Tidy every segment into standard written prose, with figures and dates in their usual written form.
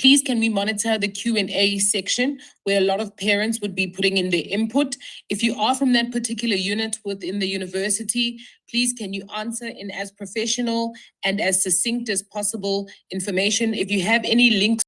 Please can we monitor the Q&A section where a lot of parents would be putting in their input. If you are from that particular unit within the university, please can you answer in as professional and as succinct as possible information. If you have any links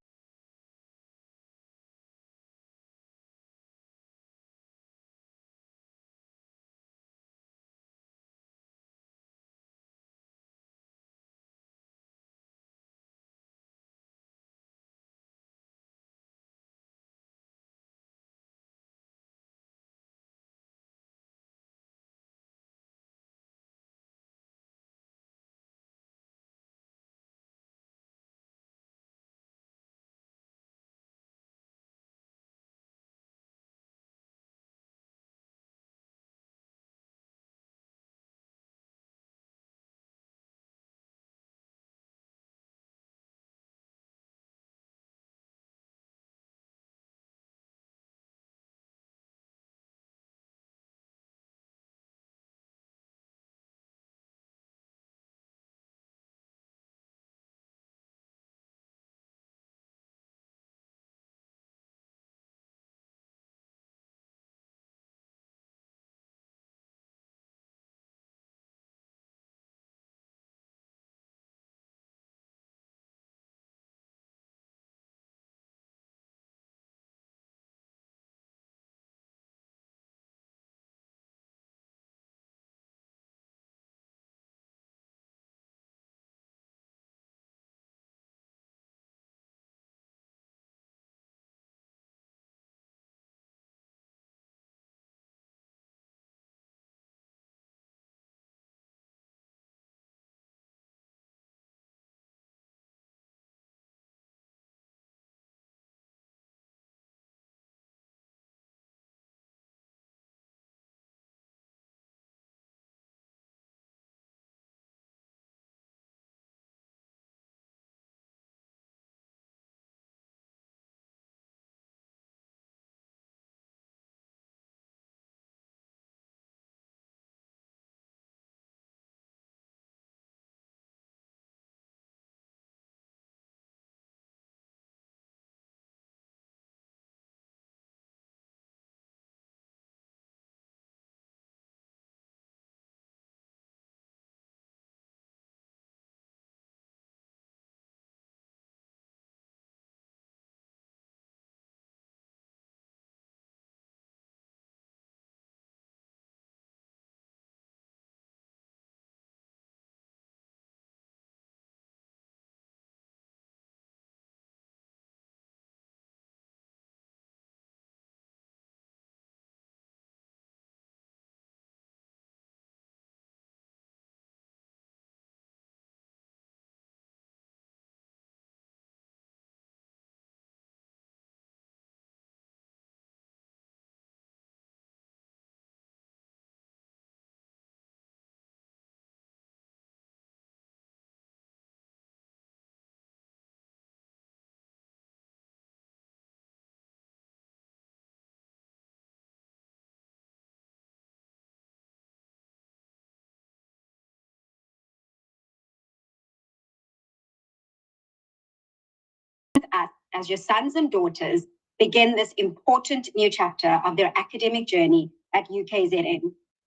with us as your sons and daughters begin this important new chapter of their academic journey at UKZN.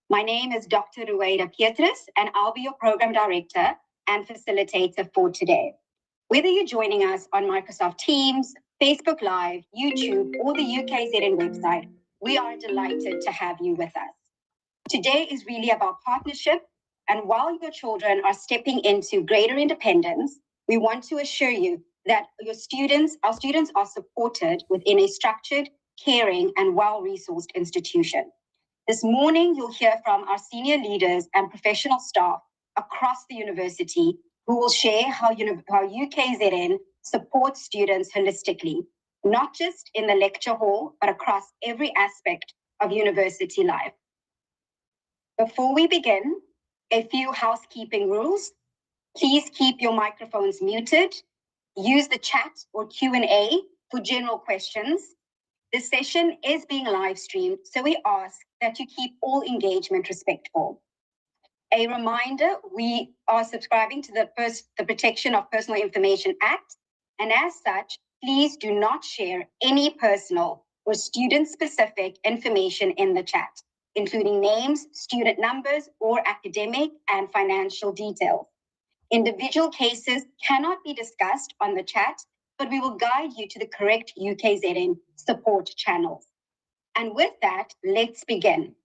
My name is Dr. Rueda Pietrus, and I'll be your program director and facilitator for today. Whether you're joining us on Microsoft Teams, Facebook Live, YouTube, or the UKZN website, we are delighted to have you with us. Today is really about partnership, and while your children are stepping into greater independence, we want to assure you that our students are supported within a structured, caring, and well-resourced institution. This morning, you'll hear from our senior leaders and professional staff across the university who will share how UKZN supports students holistically, not just in the lecture hall, but across every aspect of university life. Before we begin, a few housekeeping rules. Please keep your microphones muted. Use the chat or Q&A for general questions. This session is being live streamed, so we ask that you keep all engagement respectful. A reminder, we are subscribing to the Protection of Personal Information Act, and as such, please do not share any personal or student-specific information in the chat, including names, student numbers, or academic and financial details. Individual cases cannot be discussed on the chat, but we will guide you to the correct UKZN support channels. And with that, let's begin.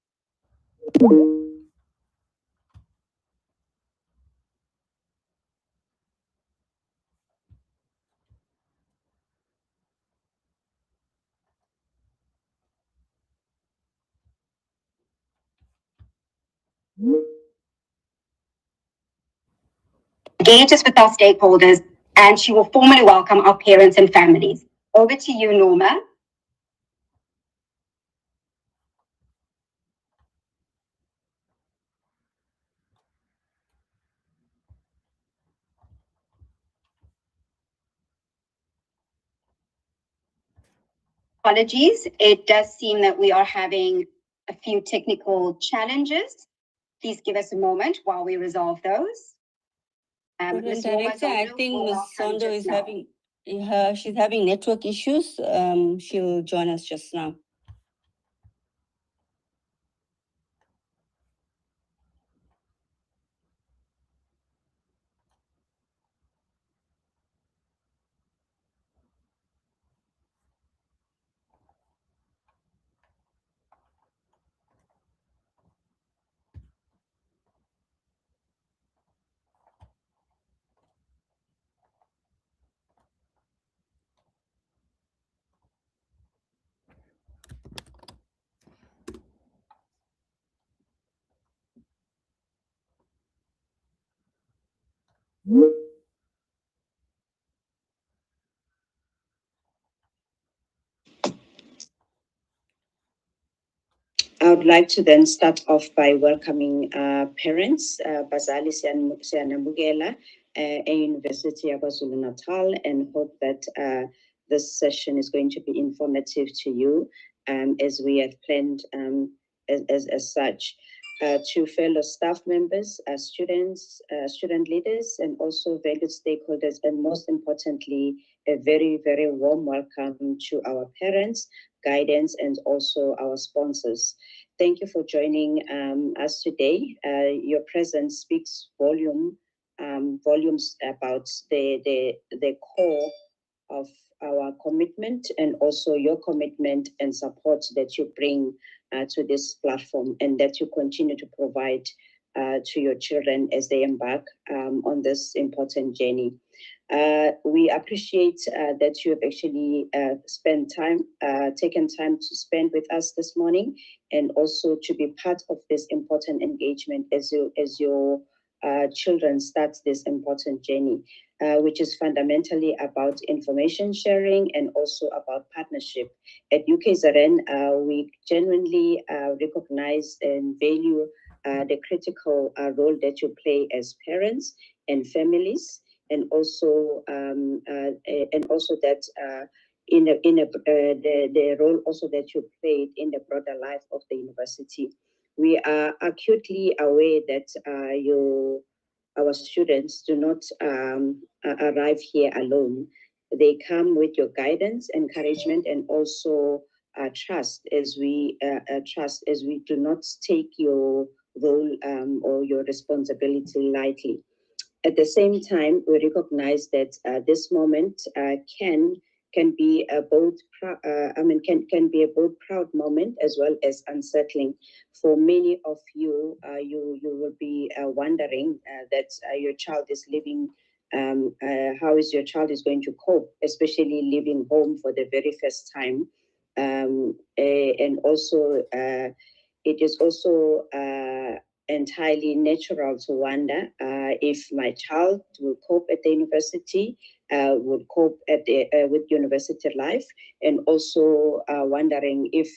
Engage us with our stakeholders, and she will formally welcome our parents and families. Over to you, Norma. Apologies, it does seem that we are having a few technical challenges. Please give us a moment while we resolve those. Ms. Norma Director, I Zondo think will Ms. welcome Sondo just is now. she's having network issues. She'll join us just now. I would like to then start off by welcoming parents, Bazali Siyanamugela, at University of KwaZulu-Natal, and hope that this session is going to be informative to you as we have planned as such. To fellow staff members, students, student leaders, and also valued stakeholders, and most importantly, a very, very warm welcome to our parents, guidance, and also our sponsors. Thank you for joining us today. Your presence speaks volumes about the core of our commitment, and also your commitment and support that you bring to this platform, and that you continue to provide to your children as they embark on this important journey. We appreciate that you have actually taken time to spend with us this morning, and also to be part of this important engagement as your children start this important journey, which is fundamentally about information sharing and also about partnership. At UKZN, we genuinely recognize and value the critical role that you play as parents and families, and also that the role also that you played in the broader life of the university. We are acutely aware that our students do not arrive here alone. They come with your guidance, encouragement, and also trust as we do not take your role or your responsibility lightly. At the same time, we recognize that this moment can be a both can be a both proud moment as well as unsettling. For many of you, you will be wondering that your child is living. How is your child is going to cope, especially leaving home for the very first time, and also it is also entirely natural to wonder if my child will cope at the university, would cope at with university life, and also wondering if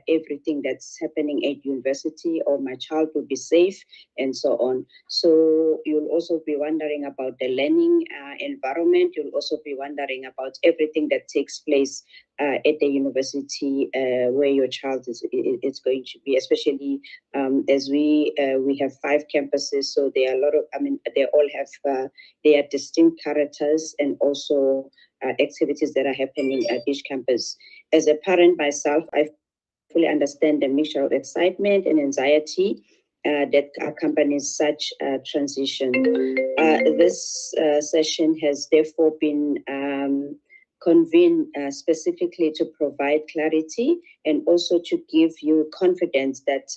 everything that's happening at university or my child will be safe, and so on. So you'll also be wondering about the learning environment. You'll also be wondering about everything that takes place at the university where your child is going to be, especially as we have 5 campuses, so there are a lot of, they all have their distinct characters, and also activities that are happening at each campus. As a parent myself, I fully understand the mixture of excitement and anxiety that accompanies such transition. This session has therefore been convened specifically to provide clarity and also to give you confidence that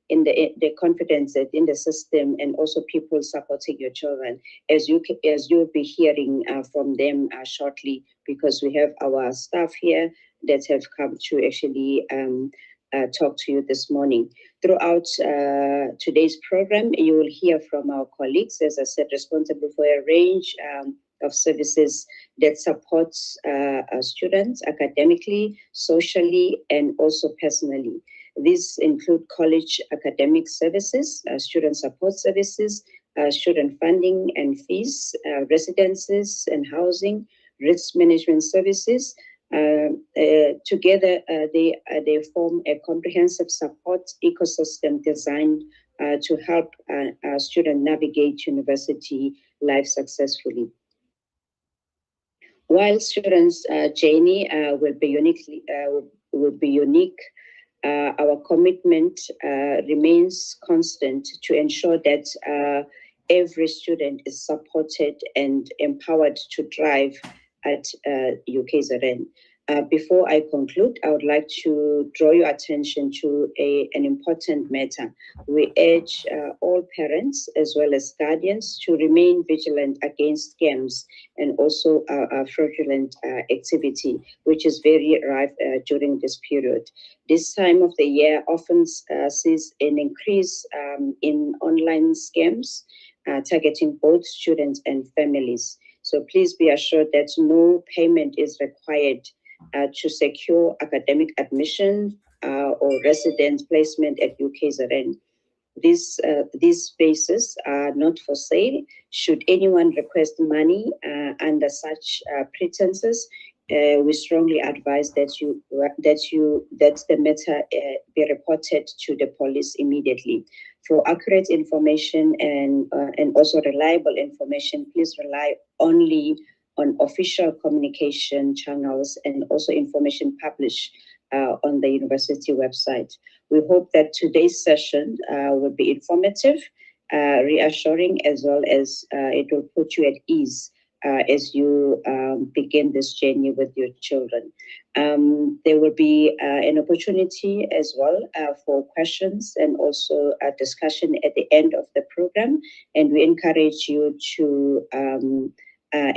in the confidence that in the system and also people supporting your children, as you'll be hearing from them shortly, because we have our staff here that have come to actually talk to you this morning. Throughout today's program, you will hear from our colleagues, as I said, responsible for a range of services that supports students academically, socially, and also personally. These include college academic services, student support services, student funding and fees, residences and housing, risk management services. Together, they form a comprehensive support ecosystem designed to help students navigate university life successfully. While students' journey will be unique, our commitment remains constant to ensure that every student is supported and empowered to thrive at UKZN. Before I conclude, I would like to draw your attention to an important matter. We urge all parents as well as guardians to remain vigilant against scams and also fraudulent activity, which is very rife during this period. This time of the year often sees an increase in online scams targeting both students and families. So please be assured that no payment is required to secure academic admission or residence placement at UKZN. These spaces are not for sale. Should anyone request money under such pretenses, we strongly advise that the matter be reported to the police immediately. For accurate information and also reliable information, please rely only on official communication channels and also information published on the university website. We hope that today's session will be informative, reassuring, as well as it will put you at ease as you begin this journey with your children. There will be an opportunity as well for questions and also a discussion at the end of the program, and we encourage you to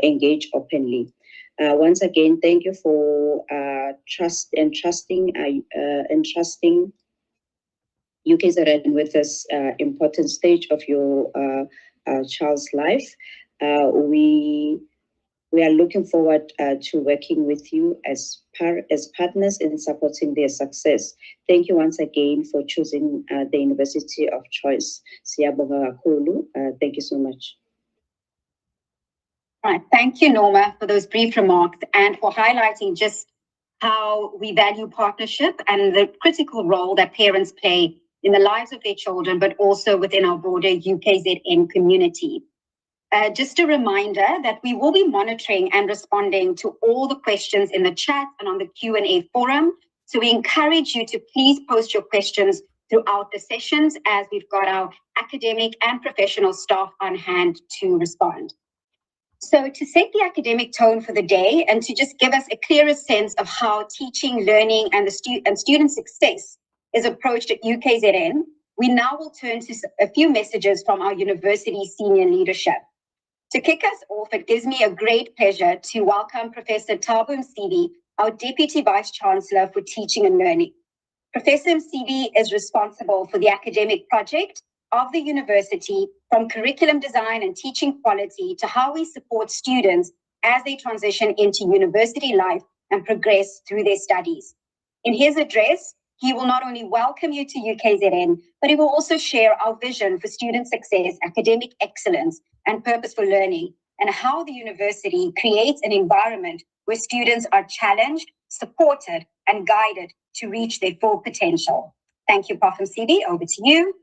engage openly. Once again, thank you for entrusting UKZN with this important stage of your child's life. We are looking forward to working with you as partners in supporting their success. Thank you once again for choosing the University of Choice. Siyabonga kakhulu. Thank you so much. Right. Thank you, Norma, for those brief remarks and for highlighting just how we value partnership and the critical role that parents play in the lives of their children, but also within our broader UKZN community. Just a reminder that we will be monitoring and responding to all the questions in the chat and on the Q&A forum. So we encourage you to please post your questions throughout the sessions, as we've got our academic and professional staff on hand to respond. So to set the academic tone for the day and to just give us a clearer sense of how teaching, learning, and student success is approached at UKZN, we now will turn to a few messages from our university senior leadership. To kick us off, it gives me a great pleasure to welcome Professor Thabo Msibi, our Deputy Vice-Chancellor for Teaching and Learning. Professor Msibi is responsible for the academic project of the university, from curriculum design and teaching quality to how we support students as they transition into university life and progress through their studies. In his address, he will not only welcome you to UKZN, but he will also share our vision for student success, academic excellence, and purposeful learning, and how the university creates an environment where students are challenged, supported, and guided to reach their full potential. Thank you, Prof. Msibi. Over to you.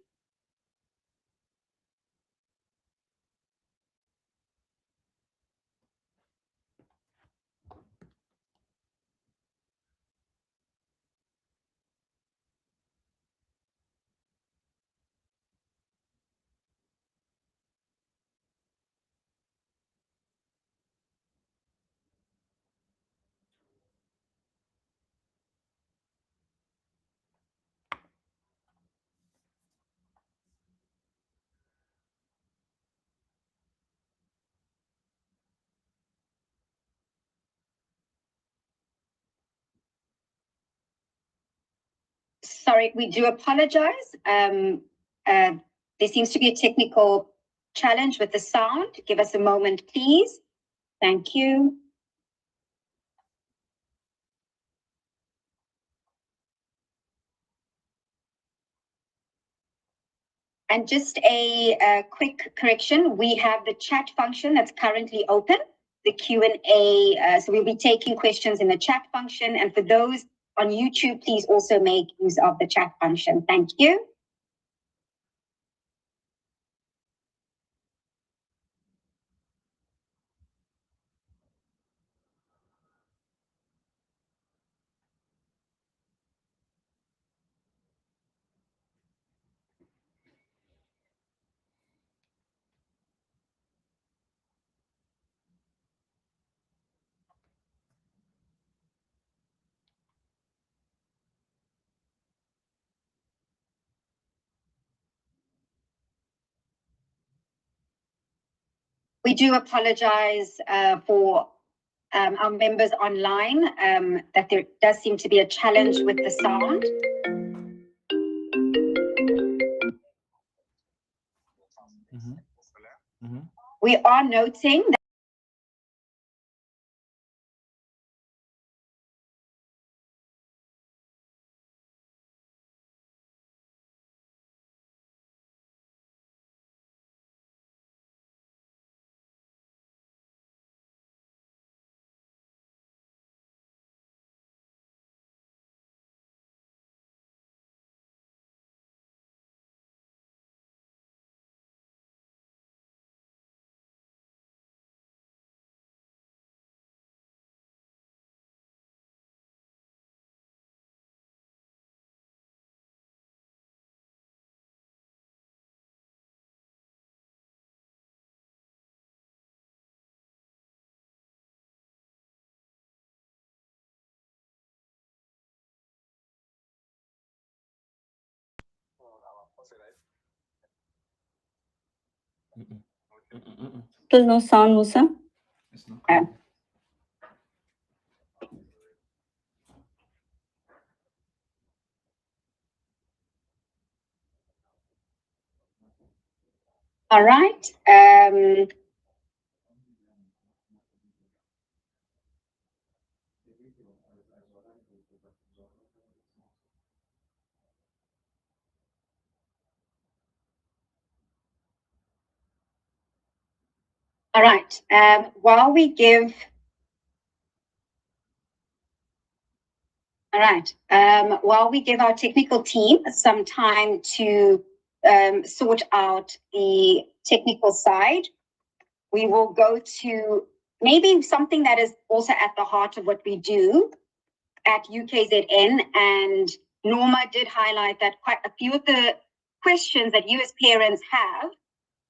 Sorry, we do apologize. There seems to be a technical challenge with the sound. Give us a moment, please. Thank you. And just a quick correction, we have the chat function that's currently open, the Q&A, so we'll be taking questions in the chat function, and for those on YouTube, please also make use of the chat function. Thank you. We do apologize for our members online, that there does seem to be a challenge with the sound. We are noting that Still no sound, Musa? all right. All right. While we give our technical team some time to sort out the technical side, we will go to maybe something that is also at the heart of what we do at UKZN. And Norma did highlight that quite a few of the questions that you as parents have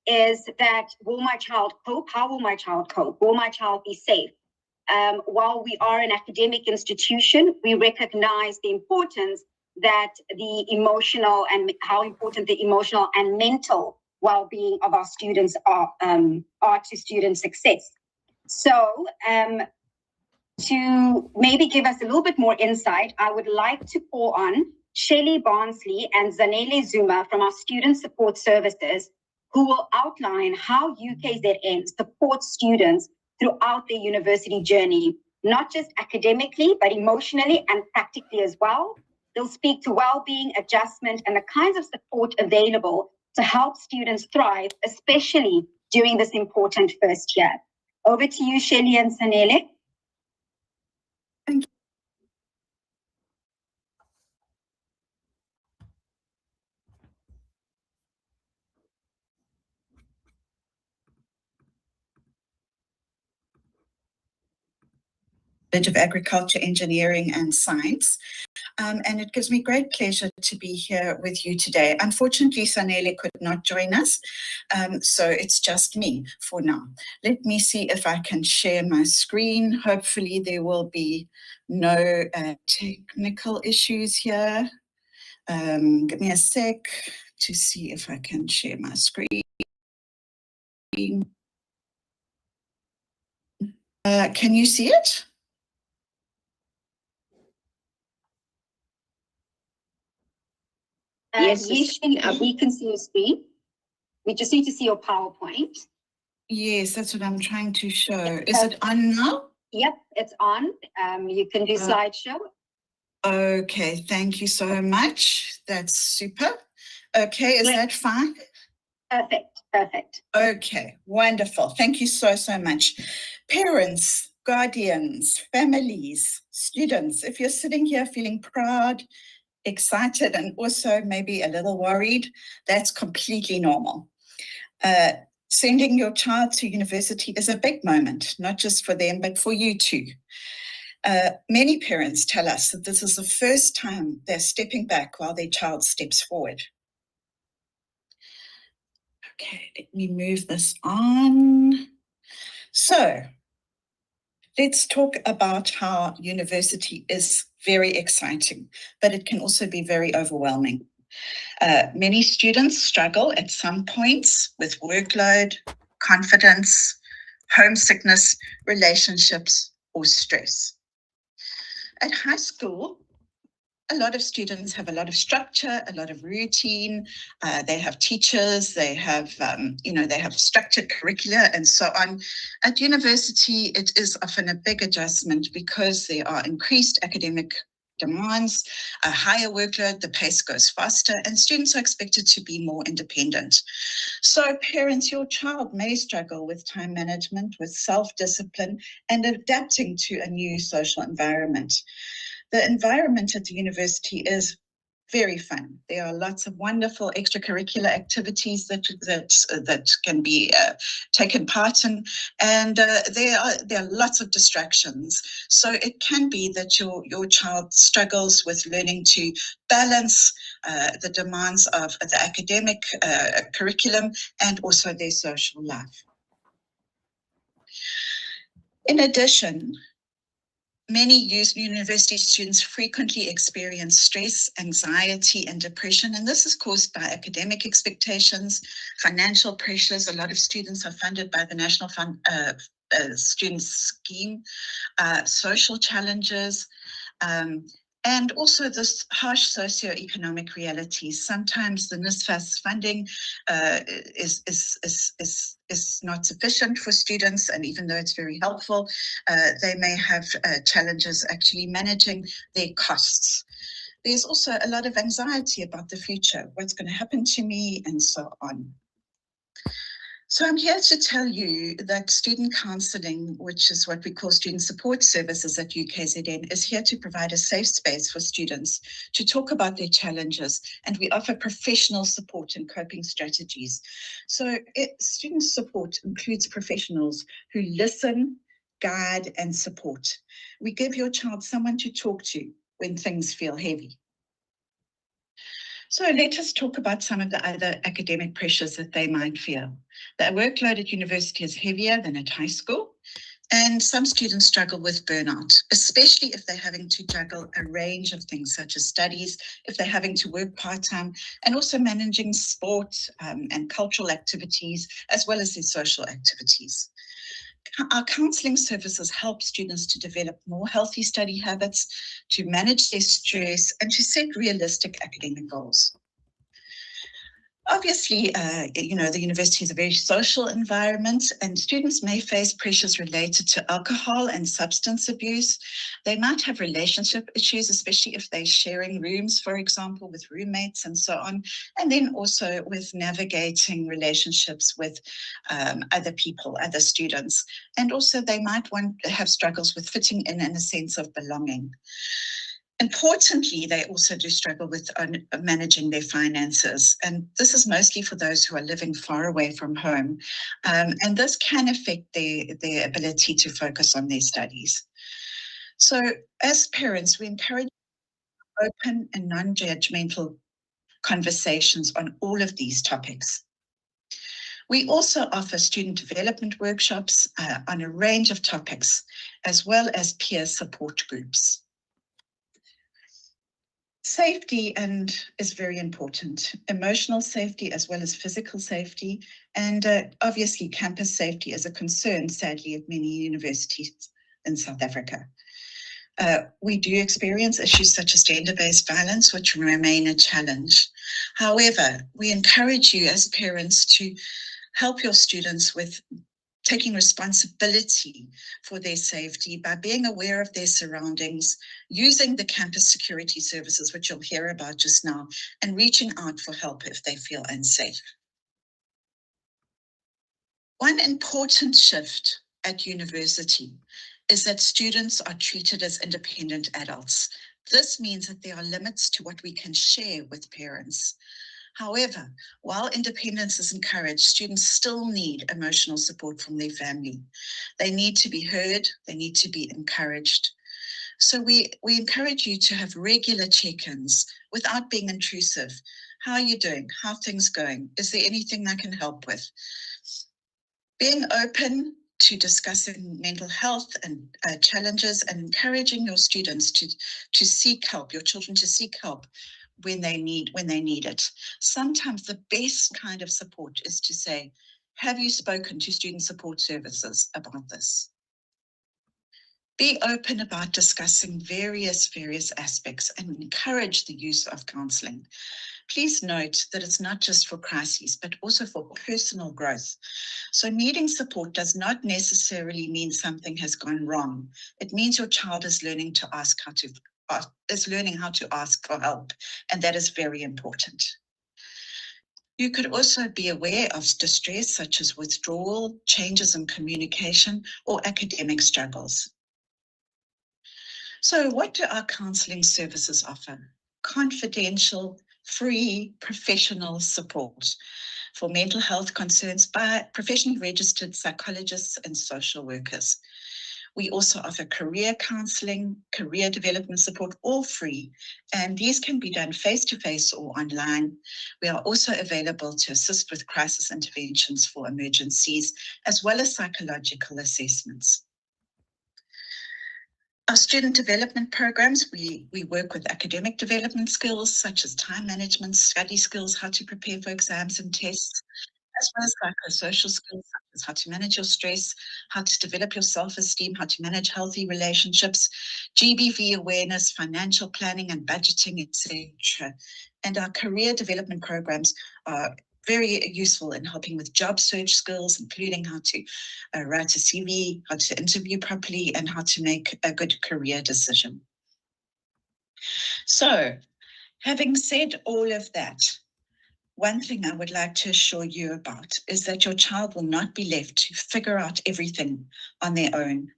is that, will my child cope? How will my child cope? Will my child be safe? While we are an academic institution, we recognize the importance that the emotional and how important the emotional and mental well-being of our students are to student success. So to maybe give us a little bit more insight, I would like to call on Shelley Barnsley and Zanele Zuma from our Student Support Services, who will outline how UKZN supports students throughout their university journey, not just academically, but emotionally and practically as well. They'll speak to well-being, adjustment, and the kinds of support available to help students thrive, especially during this important first year. Over to you, Shelley and Zanele. Of Agriculture, Engineering and Science. And it gives me great pleasure to be here with you today. Unfortunately, Sanele could not join us, so it's just me for now. Let me see if I can share my screen. Hopefully there will be no technical issues here. Give me a sec to see if I can share my screen. Can you see it? Yes, Yes, we can see your screen. We just need to see your PowerPoint. Yes, that's what I'm trying to show. Is it on now? Yep, it's on. You can do slideshow. Okay, thank you so much. That's super. Okay, is that fine? Perfect, perfect. Okay, wonderful. Thank you so, so much. Parents, guardians, families, students, if you're sitting here feeling proud, excited, and also maybe a little worried, that's completely normal. Sending your child to university is a big moment, not just for them, but for you too. Many parents tell us that this is the first time they're stepping back while their child steps forward. Okay, let me move this on. So let's talk about how university is very exciting, but it can also be very overwhelming. Many students struggle at some points with workload, confidence, homesickness, relationships, or stress. At high school, a lot of students have a lot of structure, a lot of routine. They have teachers, they have, they have structured curricula and so on. At university, it is often a big adjustment because there are increased academic demands, a higher workload, the pace goes faster, and students are expected to be more independent. So parents, your child may struggle with time management, with self-discipline, and adapting to a new social environment. The environment at the university is very fun. There are lots of wonderful extracurricular activities that can be taken part in, and there are lots of distractions. So it can be that your child struggles with learning to balance the demands of the academic curriculum and also their social life. In addition, many university students frequently experience stress, anxiety, and depression, and this is caused by academic expectations, financial pressures. A lot of students are funded by the National Student Scheme, social challenges, and also this harsh socioeconomic realities. Sometimes the NSFAS funding is not sufficient for students, and even though it's very helpful, they may have challenges actually managing their costs. There's also a lot of anxiety about the future, what's going to happen to me, and so on. So I'm here to tell you that student counselling, which is what we call student support services at UKZN, is here to provide a safe space for students to talk about their challenges, and we offer professional support and coping strategies. So student support includes professionals who listen, guide, and support. We give your child someone to talk to when things feel heavy. So let us talk about some of the other academic pressures that they might feel. The workload at university is heavier than at high school, and some students struggle with burnout, especially if they're having to juggle a range of things such as studies, if they're having to work part-time, and also managing sport and cultural activities, as well as their social activities. Our counselling services help students to develop more healthy study habits, to manage their stress, and to set realistic academic goals. Obviously, the university is a very social environment, and students may face pressures related to alcohol and substance abuse. They might have relationship issues, especially if they're sharing rooms, for example, with roommates and so on, and then also with navigating relationships with other people, other students. And also they might have struggles with fitting in a sense of belonging. Importantly, they also do struggle with managing their finances, and this is mostly for those who are living far away from home, and this can affect their ability to focus on their studies. So as parents, we encourage open and non-judgmental conversations on all of these topics. We also offer student development workshops on a range of topics, as well as peer support groups. Safety is very important, emotional safety as well as physical safety, and obviously campus safety is a concern, sadly, at many universities in South Africa. We do experience issues such as gender-based violence, which remain a challenge. However, we encourage you as parents to help your students with taking responsibility for their safety by being aware of their surroundings, using the campus security services, which you'll hear about just now, and reaching out for help if they feel unsafe. One important shift at university is that students are treated as independent adults. This means that there are limits to what we can share with parents. However, while independence is encouraged, students still need emotional support from their family. They need to be heard, they need to be encouraged. So we encourage you to have regular check-ins without being intrusive. How are you doing? How are things going? Is there anything I can help with? Being open to discussing mental health and challenges, and encouraging your students to seek help, your children to seek help when they need it. Sometimes the best kind of support is to say, have you spoken to student support services about this? Be open about discussing various aspects and encourage the use of counselling. Please note that it's not just for crises, but also for personal growth. So needing support does not necessarily mean something has gone wrong. It means your child is learning how to ask for help, and that is very important. You could also be aware of distress such as withdrawal, changes in communication, or academic struggles. So what do our counselling services offer? Confidential, free, professional support for mental health concerns by professionally registered psychologists and social workers. We also offer career counselling, career development support, all free, and these can be done face-to-face or online. We are also available to assist with crisis interventions for emergencies, as well as psychological assessments. Our student development programs, we work with academic development skills such as time management, study skills, how to prepare for exams and tests, as well as psychosocial skills such as how to manage your stress, how to develop your self-esteem, how to manage healthy relationships, GBV awareness, financial planning and budgeting, etc. And our career development programs are very useful in helping with job search skills, including how to write a CV, how to interview properly, and how to make a good career decision. So, having said all of that, one thing I would like to assure you about is that your child will not be left to figure out everything on their own.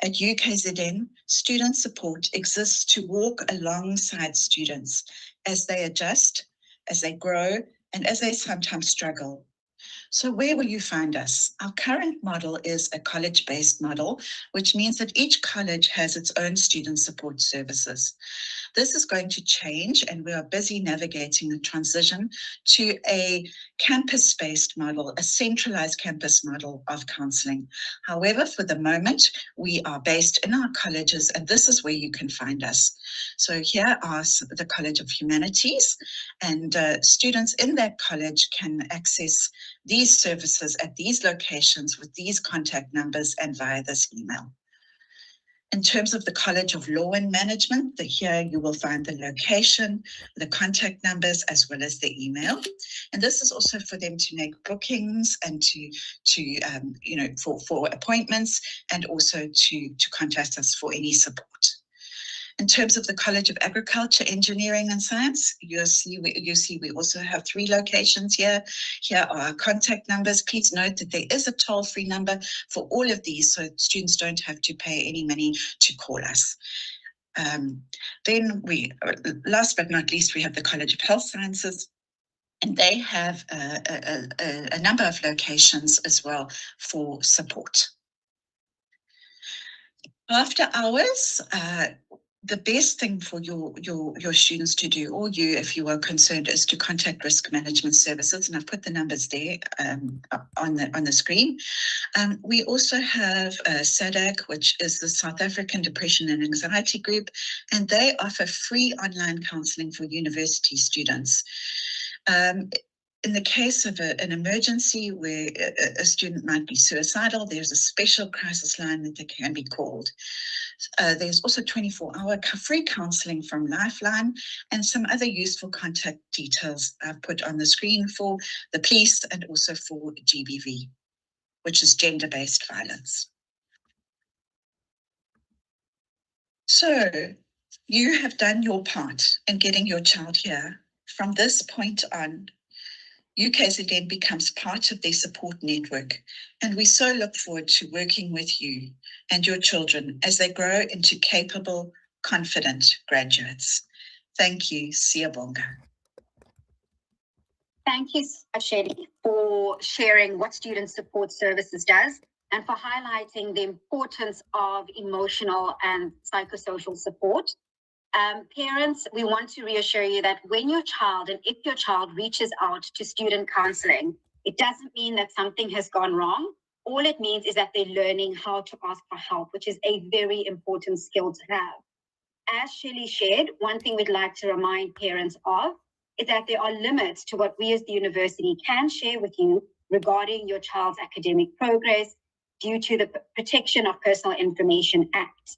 At UKZN, student support exists to walk alongside students as they adjust, as they grow, and as they sometimes struggle. So where will you find us? Our current model is a college-based model, which means that each college has its own student support services. This is going to change, and we are busy navigating the transition to a campus-based model, a centralized campus model of counselling. However, for the moment, we are based in our colleges, and this is where you can find us. So here are the College of Humanities, and students in that college can access these services at these locations with these contact numbers and via this email. In terms of the College of Law and Management, here you will find the location, the contact numbers, as well as the email. And this is also for them to make bookings and for appointments, and also to contact us for any support. In terms of the College of Agriculture, Engineering and Science, you see we also have 3 locations here. Here are our contact numbers. Please note that there is a toll-free number for all of these, so students don't have to pay any money to call us. Then last but not least, we have the College of Health Sciences, and they have a number of locations as well for support. After hours, the best thing for your students to do, or you, if you are concerned, is to contact Risk Management Services, and I've put the numbers there on the screen. We also have SADAG, which is the South African Depression and Anxiety Group, and they offer free online counselling for university students. In the case of an emergency where a student might be suicidal, there's a special crisis line that they can be called. There's also 24-hour free counselling from Lifeline and some other useful contact details I've put on the screen for the police and also for GBV, which is gender-based violence. So you have done your part in getting your child here. From this point on, UKZN becomes part of their support network, and we so look forward to working with you and your children as they grow into capable, confident graduates. Thank you, Siyabonga. Thank you so much, Shelley, for sharing what Student Support Services does and for highlighting the importance of emotional and psychosocial support. Parents, we want to reassure you that when your child, and if your child reaches out to student counseling, it doesn't mean that something has gone wrong. All it means is that they're learning how to ask for help, which is a very important skill to have. As Shelley shared, one thing we'd like to remind parents of is that there are limits to what we as the university can share with you regarding your child's academic progress due to the Protection of Personal Information Act.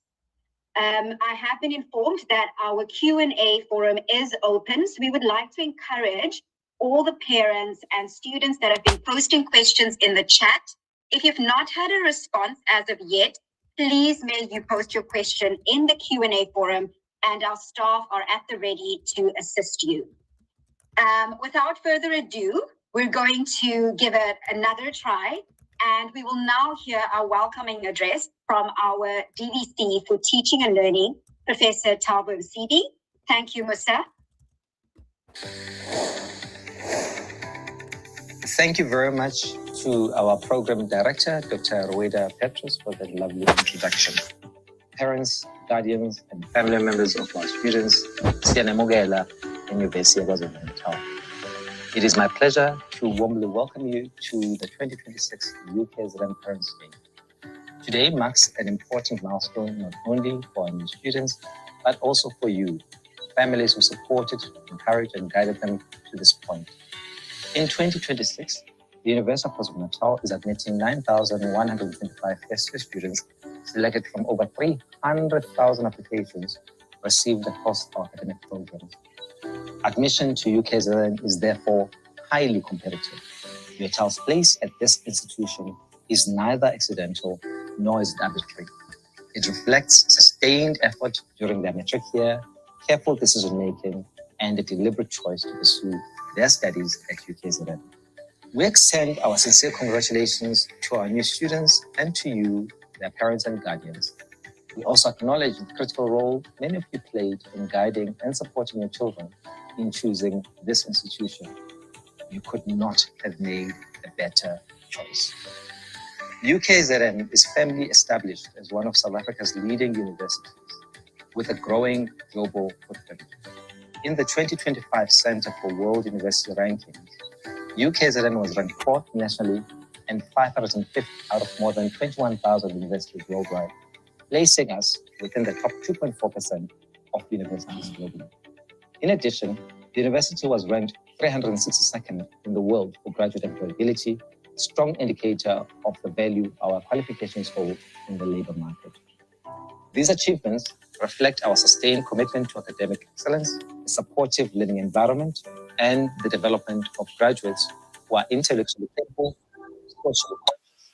I have been informed that our Q&A forum is open, so we would like to encourage all the parents and students that have been posting questions in the chat. If you've not had a response as of yet, please may you post your question in the Q&A forum and our staff are at the ready to assist you. Without further ado, we're going to give it another try. And we will now hear our welcoming address from our DVC for Teaching and Learning, Professor Thabo Msidi. Thank you, Musa. Thank you very much to our program director, Dr. Rueda Petrus, for that lovely introduction. Parents, guardians, and family members of our students, Siyanemugela and University of KwaZulu-Natal. It is my pleasure to warmly welcome you to the 2026 UKZN Parents' Day. Today marks an important milestone not only for our new students, but also for you, families who supported, encouraged, and guided them to this point. In 2026, the University of KwaZulu-Natal is admitting 9,125 first-year students selected from over 300,000 applications received across our academic programs. Admission to UKZN is therefore highly competitive. Your child's place at this institution is neither accidental nor is it arbitrary. It reflects sustained effort during their matric year, careful decision-making, and a deliberate choice to pursue their studies at UKZN. We extend our sincere congratulations to our new students and to you, their parents and guardians. We also acknowledge the critical role many of you played in guiding and supporting your children in choosing this institution. You could not have made a better choice. UKZN is firmly established as one of South Africa's leading universities with a growing global footprint. In the 2025 Center for World University Rankings, UKZN was ranked 4th nationally and 505th out of more than 21,000 universities worldwide, placing us within the top 2.4% of universities globally. In addition, the university was ranked 362nd in the world for graduate employability, a strong indicator of the value our qualifications hold in the labor market. These achievements reflect our sustained commitment to academic excellence, a supportive learning environment, and the development of graduates who are intellectually capable, socially conscious,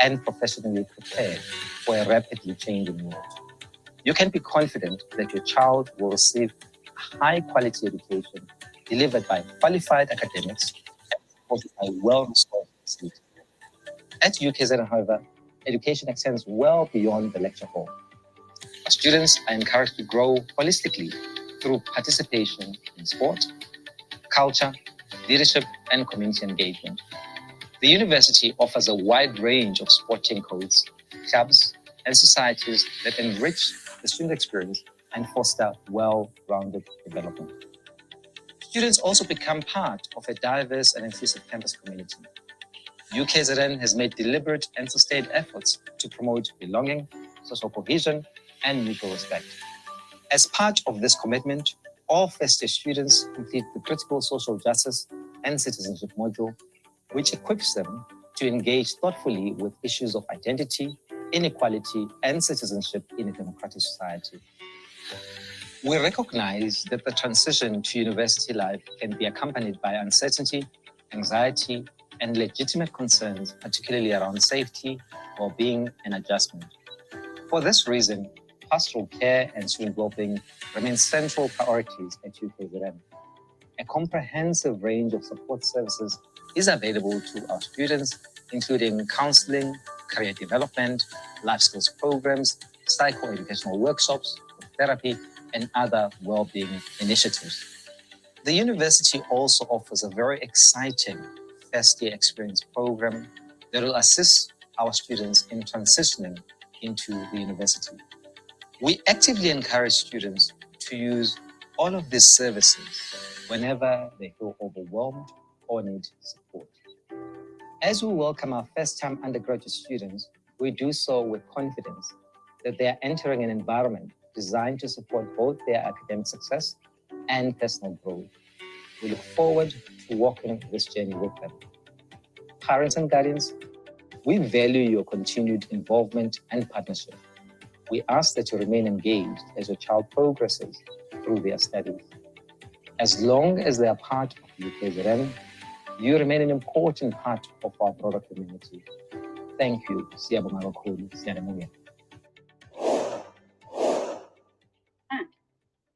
and professionally prepared for a rapidly changing world. You can be confident that your child will receive a high-quality education delivered by qualified academics and supported by well-resourced facilities. At UKZN, however, education extends well beyond the lecture hall. Our students are encouraged to grow holistically through participation in sport, culture, leadership, and community engagement. The university offers a wide range of sporting codes, clubs, and societies that enrich the student experience and foster well-rounded development. Students also become part of a diverse and inclusive campus community. UKZN has made deliberate and sustained efforts to promote belonging, social cohesion, and mutual respect. As part of this commitment, all first-year students complete the critical social justice and citizenship module, which equips them to engage thoughtfully with issues of identity, inequality, and citizenship in a democratic society. We recognize that the transition to university life can be accompanied by uncertainty, anxiety, and legitimate concerns, particularly around safety, well-being, and adjustment. For this reason, pastoral care and student well-being remain central priorities at UKZN. A comprehensive range of support services is available to our students, including counseling, career development, life skills programs, psychoeducational workshops, therapy, and other well-being initiatives. The university also offers a very exciting first-year experience program that will assist our students in transitioning into the university. We actively encourage students to use all of these services whenever they feel overwhelmed or need support. As we welcome our first-time undergraduate students, we do so with confidence that they are entering an environment designed to support both their academic success and personal growth. We look forward to walking this journey with them. Parents and guardians, we value your continued involvement and partnership. We ask that you remain engaged as your child progresses through their studies. As long as they are part of UKZN, you remain an important part of our broader community. Thank you. Siyabonga kakhulu. Siyanemuya.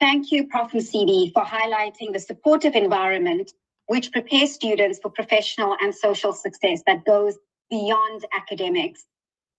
Thank you, Prof. Msidi, for highlighting the supportive environment which prepares students for professional and social success that goes beyond academics.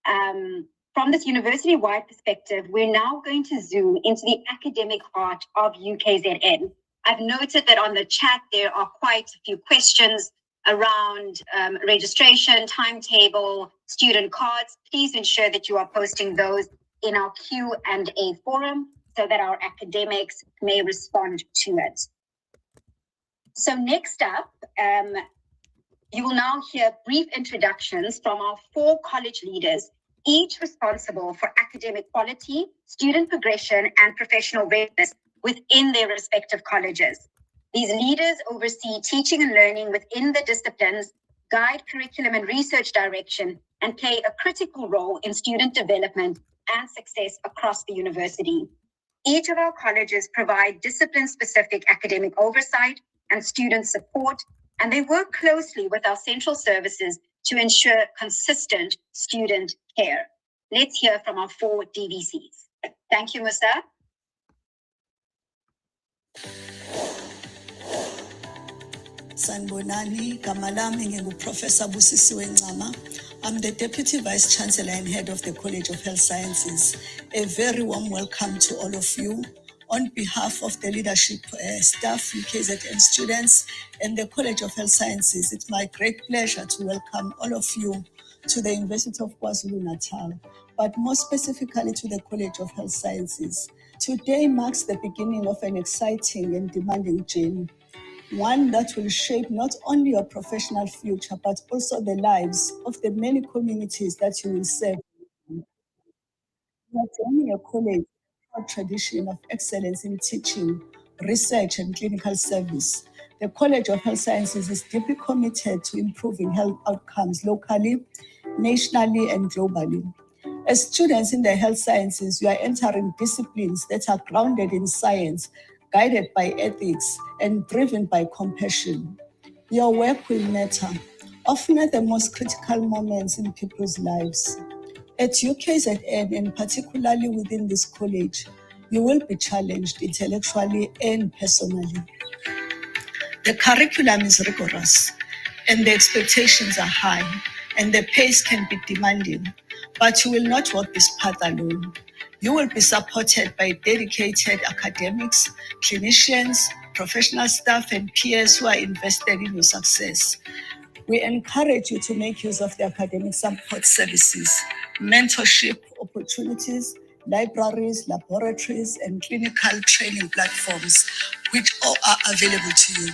From this university-wide perspective, we're now going to zoom into the academic heart of UKZN. I've noted that on the chat there are quite a few questions around registration, timetable, student cards. Please ensure that you are posting those in our Q&A forum so that our academics may respond to it. So next up, you will now hear brief introductions from our 4 college leaders, each responsible for academic quality, student progression, and professional readiness within their respective colleges. These leaders oversee teaching and learning within the disciplines, guide curriculum and research direction, and play a critical role in student development and success across the university. Each of our colleges provide discipline-specific academic oversight and student support, and they work closely with our central services to ensure consistent student care. Let's hear from our 4 DVCs. Thank you, Musa. Sanbonani, Gamalami, Professor Busisiwe Ncama. I'm the Deputy Vice Chancellor and Head of the College of Health Sciences. A very warm welcome to all of you. On behalf of the leadership staff, UKZN students, and the College of Health Sciences, it's my great pleasure to welcome all of you to the University of KwaZulu-Natal, but more specifically to the College of Health Sciences. Today marks the beginning of an exciting and demanding journey, one that will shape not only your professional future, but also the lives of the many communities that you will serve. You are joining a college with a tradition of excellence in teaching, research, and clinical service. The College of Health Sciences is deeply committed to improving health outcomes locally, nationally, and globally. As students in the health sciences, you are entering disciplines that are grounded in science, guided by ethics, and driven by compassion. Your work will matter, often at the most critical moments in people's lives. At UKZN, and particularly within this college, you will be challenged intellectually and personally. The curriculum is rigorous, and the expectations are high, and the pace can be demanding, but you will not walk this path alone. You will be supported by dedicated academics, clinicians, professional staff, and peers who are invested in your success. We encourage you to make use of the academic support services, mentorship opportunities, libraries, laboratories, and clinical training platforms, which all are available to you.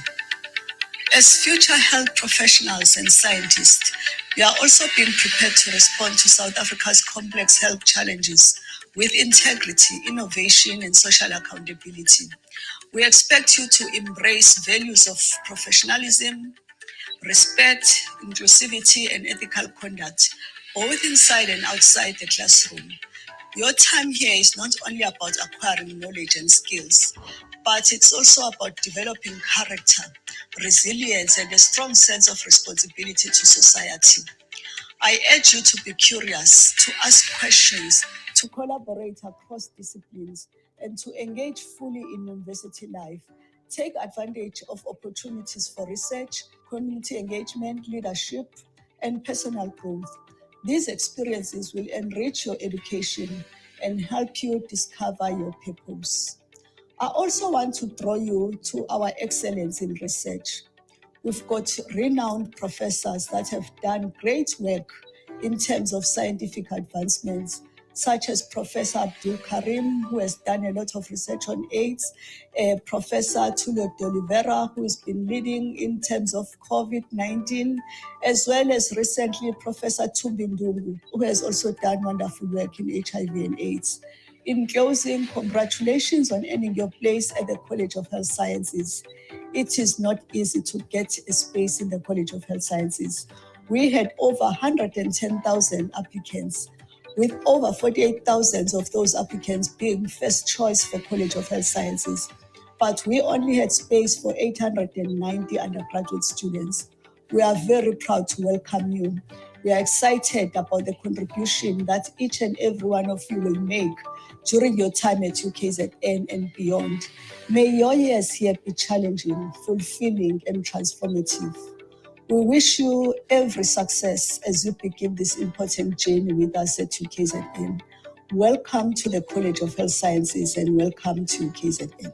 As future health professionals and scientists, we are also being prepared to respond to South Africa's complex health challenges with integrity, innovation, and social accountability. We expect you to embrace values of professionalism, respect, inclusivity, and ethical conduct, both inside and outside the classroom. Your time here is not only about acquiring knowledge and skills, but it's also about developing character, resilience, and a strong sense of responsibility to society. I urge you to be curious, to ask questions, to collaborate across disciplines, and to engage fully in university life. Take advantage of opportunities for research, community engagement, leadership, and personal growth. These experiences will enrich your education and help you discover your purpose. I also want to draw you to our excellence in research. We've got renowned professors that have done great work in terms of scientific advancements, such as Professor Abdul Karim, who has done a lot of research on AIDS, Professor Tulio de Oliveira, who has been leading in terms of COVID-19, as well as recently Professor Tubindungu, who has also done wonderful work in HIV and AIDS. In closing, congratulations on earning your place at the College of Health Sciences. It is not easy to get a space in the College of Health Sciences. We had over 110,000 applicants, with over 48,000 of those applicants being first choice for College of Health Sciences. But we only had space for 890 undergraduate students. We are very proud to welcome you. We are excited about the contribution that each and every one of you will make during your time at UKZN and beyond. May your years here be challenging, fulfilling, and transformative. We wish you every success as you begin this important journey with us at UKZN. Welcome to the College of Health Sciences and welcome to UKZN.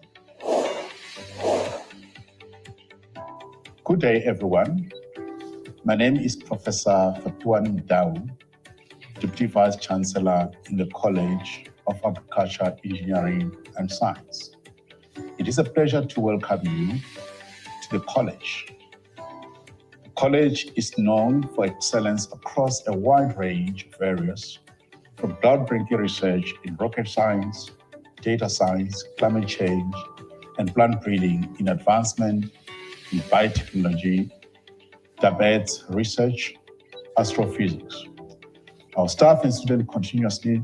Good day, everyone. My name is Professor Fatuan Dau, Deputy Vice Chancellor in the College of Agriculture, Engineering and Science. It is a pleasure to welcome you to the college. The college is known for excellence across a wide range of areas, from groundbreaking research in rocket science, data science, climate change, and plant breeding, in advancement in biotechnology, diabetes research, astrophysics. Our staff and students continuously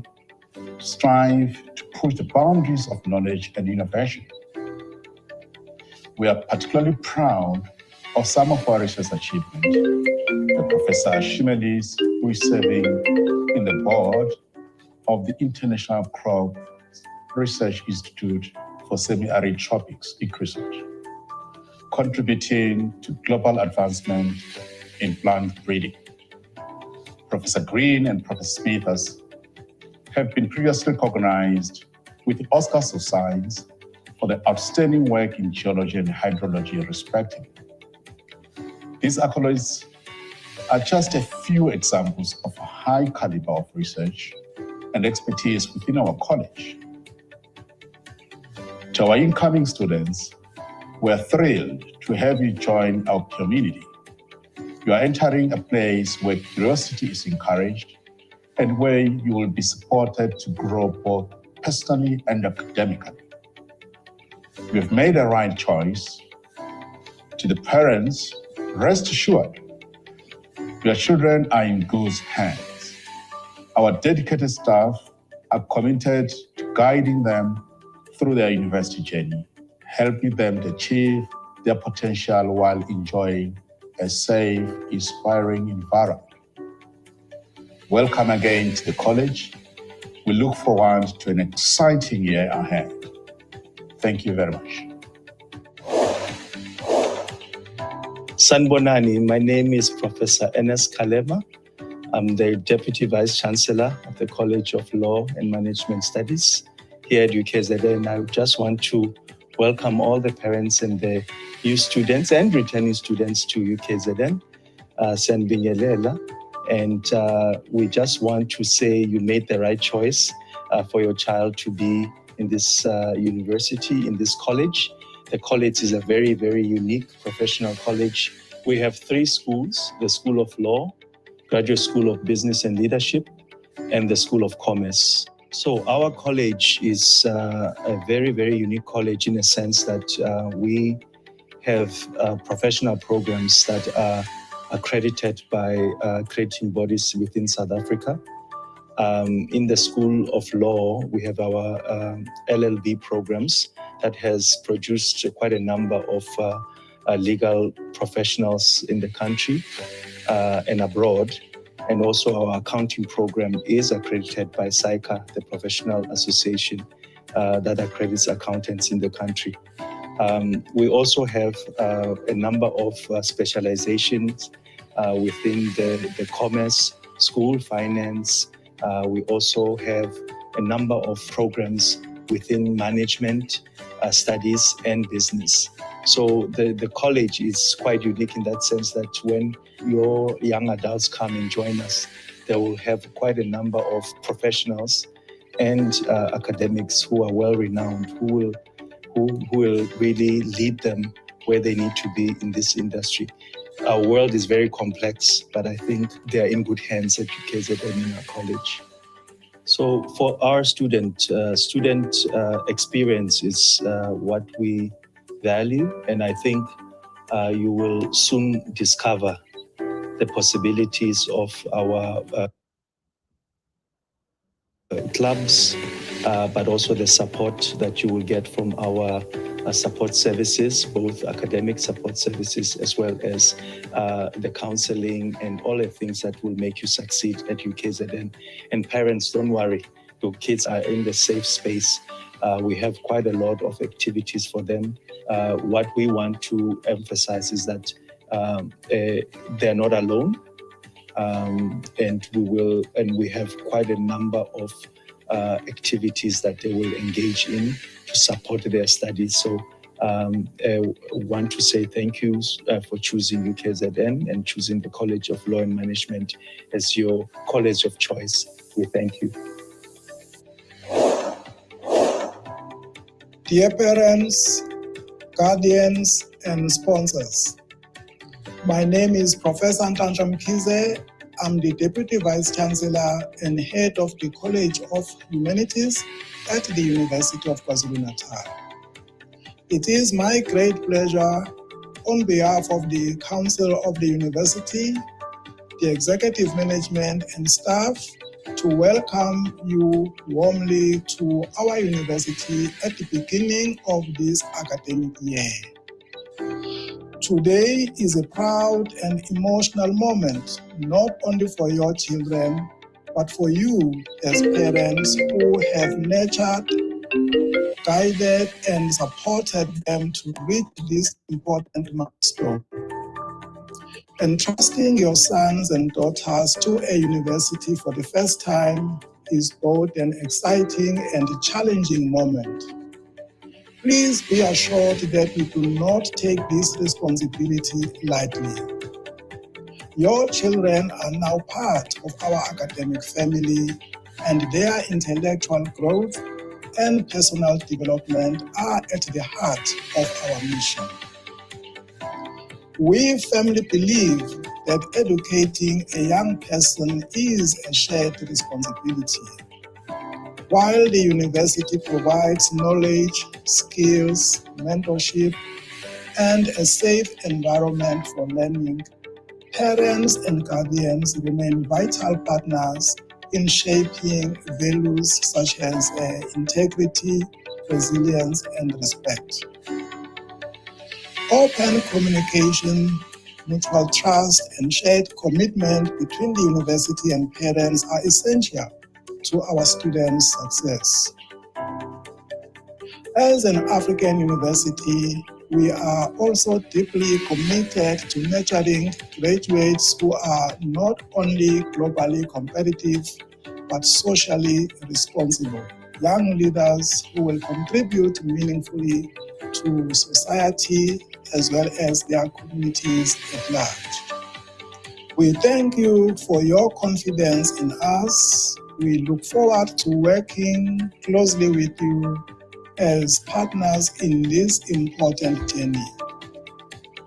strive to push the boundaries of knowledge and innovation. We are particularly proud of some of our research achievements. The Professor Shimelis, who is serving in the board of the International Crop Research Institute for Semi-Arid Tropics, research, contributing to global advancement in plant breeding. Professor Green and Professor Smith have been previously recognized with the Oscars of Science for their outstanding work in geology and hydrology, respectively. These accolades are just a few examples of a high caliber of research and expertise within our college. To our incoming students, we're thrilled to have you join our community. You are entering a place where curiosity is encouraged and where you will be supported to grow both personally and academically. You have made a right choice. To the parents, rest assured, your children are in good hands. Our dedicated staff are committed to guiding them through their university journey, helping them to achieve their potential while enjoying a safe, inspiring environment. Welcome again to the college. We look forward to an exciting year ahead. Thank you very much. Sanbonani, my name is Professor Enes Kalema. I'm the Deputy Vice Chancellor of the College of Law and Management Studies here at UKZN. I just want to welcome all the parents and the new students and returning students to UKZN, Sanbingelela. And we just want to say you made the right choice for your child to be in this university, in this college. The college is a very, very unique professional college. We have 3 schools: the School of Law, Graduate School of Business and Leadership, and the School of Commerce. So our college is a very, very unique college in a sense that we have professional programs that are accredited by accrediting bodies within South Africa. In the School of Law, we have our LLB programs that has produced quite a number of legal professionals in the country and abroad. And also our accounting program is accredited by SAICA, the professional association that accredits accountants in the country. We also have a number of specializations within the commerce, school, finance. We also have a number of programs within management, studies, and business. So the college is quite unique in that sense that when your young adults come and join us, they will have quite a number of professionals and academics who are well-renowned, who will really lead them where they need to be in this industry. Our world is very complex, but I think they are in good hands at UKZN in our college. So for our student experience is what we value, and I think you will soon discover the possibilities of our clubs, but also the support that you will get from our support services, both academic support services as well as the counseling and all the things that will make you succeed at UKZN. And parents, don't worry, your kids are in the safe space. We have quite a lot of activities for them. What we want to emphasize is that they're not alone. And we have quite a number of activities that they will engage in to support their studies. So I want to say thank you for choosing UKZN and choosing the College of Law and Management as your college of choice. We thank you. Dear parents, guardians, and sponsors, my name is Professor Ntanhla Mkhize. I'm the Deputy Vice Chancellor and Head of the College of Humanities at the University of KwaZulu-Natal. It is my great pleasure, on behalf of the Council of the University, the Executive Management and staff, to welcome you warmly to our university at the beginning of this academic year. Today is a proud and emotional moment, not only for your children, but for you as parents who have nurtured, guided, and supported them to reach this important milestone. Entrusting your sons and daughters to a university for the first time is both an exciting and challenging moment. Please be assured that we do not take this responsibility lightly. Your children are now part of our academic family, and their intellectual growth and personal development are at the heart of our mission. We firmly believe that educating a young person is a shared responsibility. While the university provides knowledge, skills, mentorship, and a safe environment for learning, parents and guardians remain vital partners in shaping values such as integrity, resilience, and respect. Open communication, mutual trust, and shared commitment between the university and parents are essential to our students' success. As an African university, we are also deeply committed to nurturing graduates who are not only globally competitive, but socially responsible, young leaders who will contribute meaningfully to society as well as their communities at large. We thank you for your confidence in us. We look forward to working closely with you as partners in this important journey.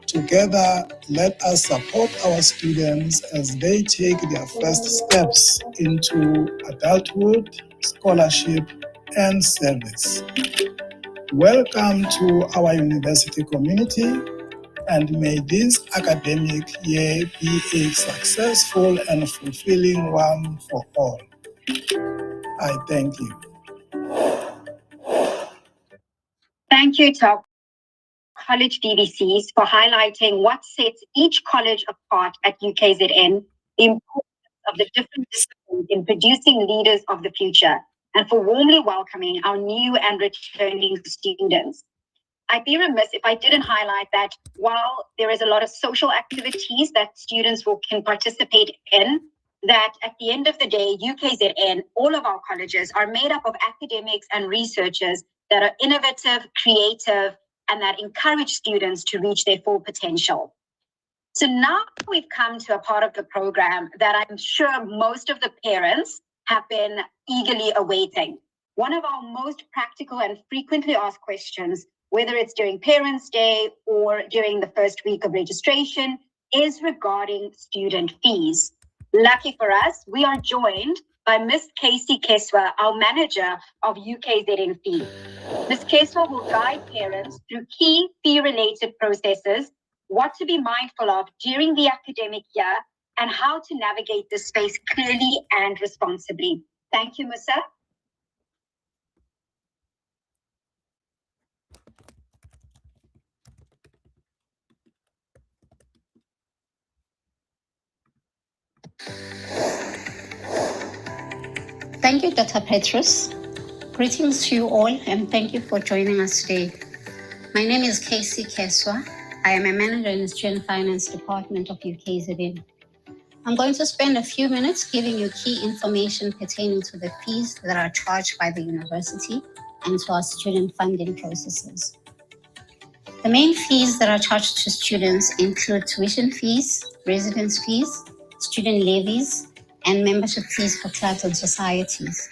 Together, let us support our students as they take their first steps into adulthood, scholarship, and service. Welcome to our university community. and may this academic year be a successful and fulfilling one for all. I thank you. Thank you to our college DVCs for highlighting what sets each college apart at UKZN, the importance of the different disciplines in producing leaders of the future, and for warmly welcoming our new and returning students. I'd be remiss if I didn't highlight that while there is a lot of social activities that students can participate in, that at the end of the day, UKZN, all of our colleges are made up of academics and researchers that are innovative, creative, and that encourage students to reach their full potential. So now we've come to a part of the program that I'm sure most of the parents have been eagerly awaiting. One of our most practical and frequently asked questions, whether it's during Parents' Day or during the first week of registration, is regarding student fees. Lucky for us, we are joined by Ms. Casey Keswa, our manager of UKZN Fee. Ms. Keswa will guide parents through key fee-related processes, what to be mindful of during the academic year, and how to navigate this space clearly and responsibly. Thank you, Musa. Thank you, Dr. Petrus. Greetings to you all, and thank you for joining us today. My name is Casey Keswa. I am a manager in the Student Finance Department of UKZN. I'm going to spend a few minutes giving you key information pertaining to the fees that are charged by the university and to our student funding processes. The main fees that are charged to students include tuition fees, residence fees, student levies, and membership fees for clubs and societies.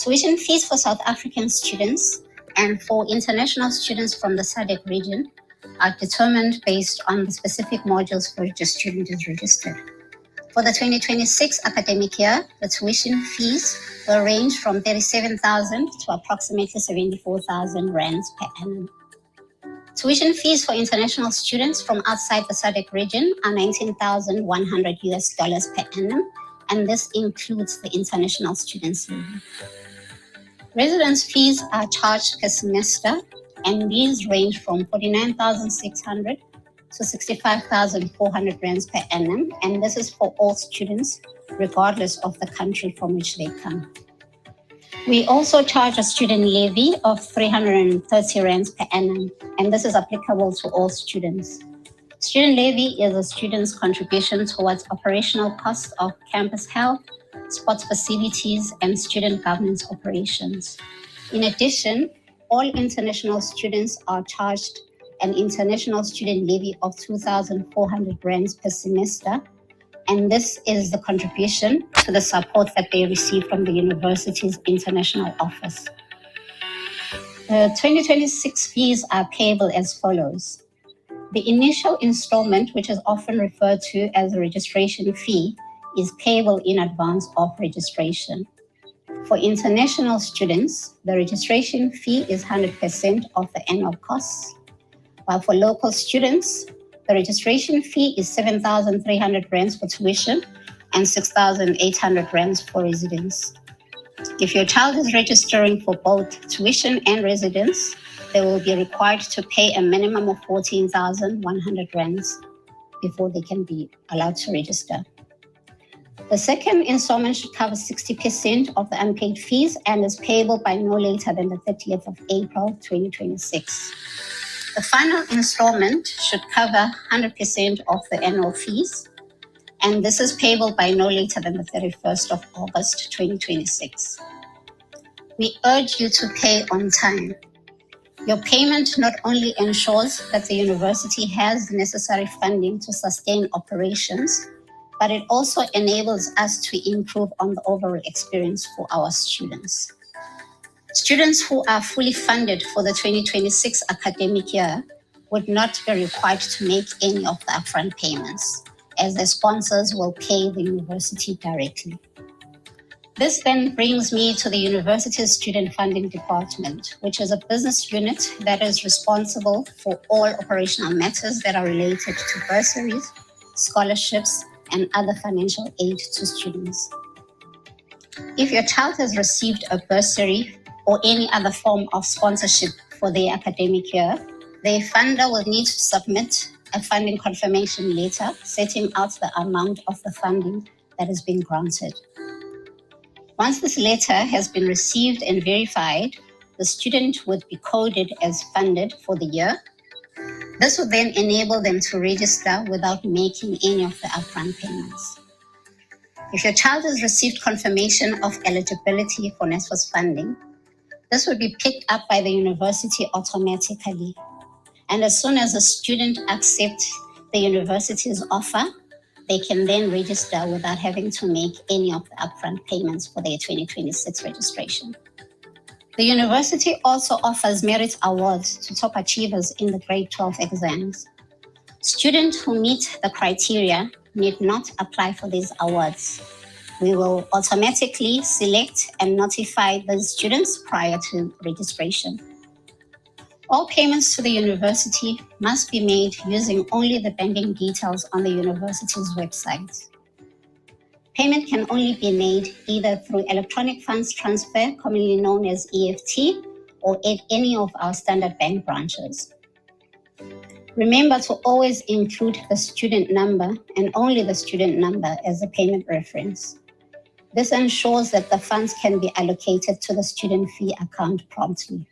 Tuition fees for South African students and for international students from the SADC region are determined based on the specific modules for which a student is registered. For the 2026 academic year, the tuition fees will range from 37,000 to approximately 74,000 rands per annum. Tuition fees for international students from outside the SADC region are $19,100 per annum, and this includes the international students levy. Residence fees are charged per semester, and these range from 49,600 to 65,400 rands per annum, and this is for all students, regardless of the country from which they come. We also charge a student levy of 330 rands per annum, and this is applicable to all students. Student levy is a student's contribution towards operational costs of campus health, sports facilities, and student governance operations. In addition, all international students are charged an international student levy of 2,400 rands per semester, and this is the contribution to the support that they receive from the university's international office. The 2026 fees are payable as follows. The initial installment, which is often referred to as a registration fee, is payable in advance of registration. For international students, the registration fee is 100% of the annual costs, while for local students, the registration fee is 7,300 rands for tuition and 6,800 rands for residence. If your child is registering for both tuition and residence, they will be required to pay a minimum of 14,100 rands before they can be allowed to register. The second installment should cover 60% of the unpaid fees and is payable by no later than the 30th of April, 2026. The final installment should cover 100% of the annual fees, and this is payable by no later than the 31st of August, 2026. We urge you to pay on time. Your payment not only ensures that the university has the necessary funding to sustain operations, but it also enables us to improve on the overall experience for our students. Students who are fully funded for the 2026 academic year would not be required to make any of the upfront payments, as the sponsors will pay the university directly. This then brings me to the university's student funding department, which is a business unit that is responsible for all operational matters that are related to bursaries, scholarships, and other financial aid to students. If your child has received a bursary or any other form of sponsorship for their academic year, the funder will need to submit a funding confirmation letter setting out the amount of the funding that has been granted. Once this letter has been received and verified, the student would be coded as funded for the year. This would then enable them to register without making any of the upfront payments. If your child has received confirmation of eligibility for NSFAS funding, this would be picked up by the university automatically. And as soon as the student accepts the university's offer, they can then register without having to make any of the upfront payments for their 2026 registration. The university also offers merit awards to top achievers in the grade 12 exams. Students who meet the criteria need not apply for these awards. We will automatically select and notify those students prior to registration. All payments to the university must be made using only the banking details on the university's website. Payment can only be made either through electronic funds transfer, commonly known as EFT, or at any of our standard bank branches. Remember to always include the student number and only the student number as a payment reference. This ensures that the funds can be allocated to the student fee account promptly.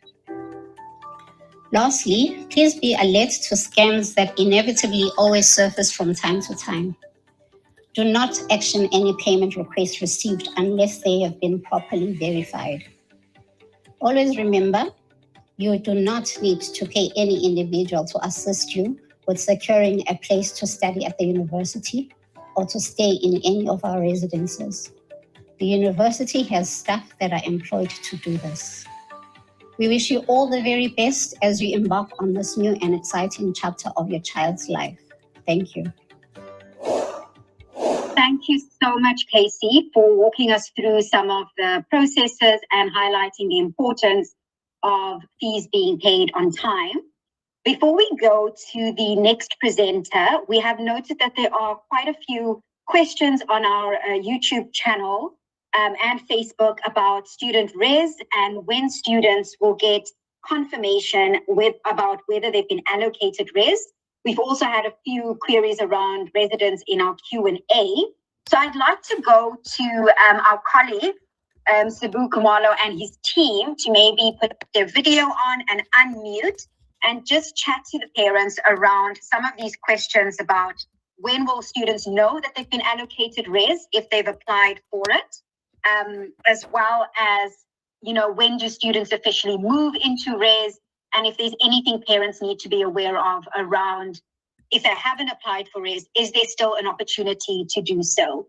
Lastly, please be alert to scams that inevitably always surface from time to time. Do not action any payment requests received unless they have been properly verified. Always remember, you do not need to pay any individual to assist you with securing a place to study at the university or to stay in any of our residences. The university has staff that are employed to do this. We wish you all the very best as you embark on this new and exciting chapter of your child's life. Thank you. Thank you so much, Casey, for walking us through some of the processes and highlighting the importance of fees being paid on time. Before we go to the next presenter, we have noted that there are quite a few questions on our YouTube channel and Facebook about student res and when students will get confirmation about whether they've been allocated res. We've also had a few queries around residents in our Q&A. So I'd like to go to our colleague, Sabu Kumalo and his team to maybe put their video on and unmute and just chat to the parents around some of these questions about when will students know that they've been allocated res if they've applied for it, as well as, when do students officially move into res, and if there's anything parents need to be aware of around if they haven't applied for res, is there still an opportunity to do so?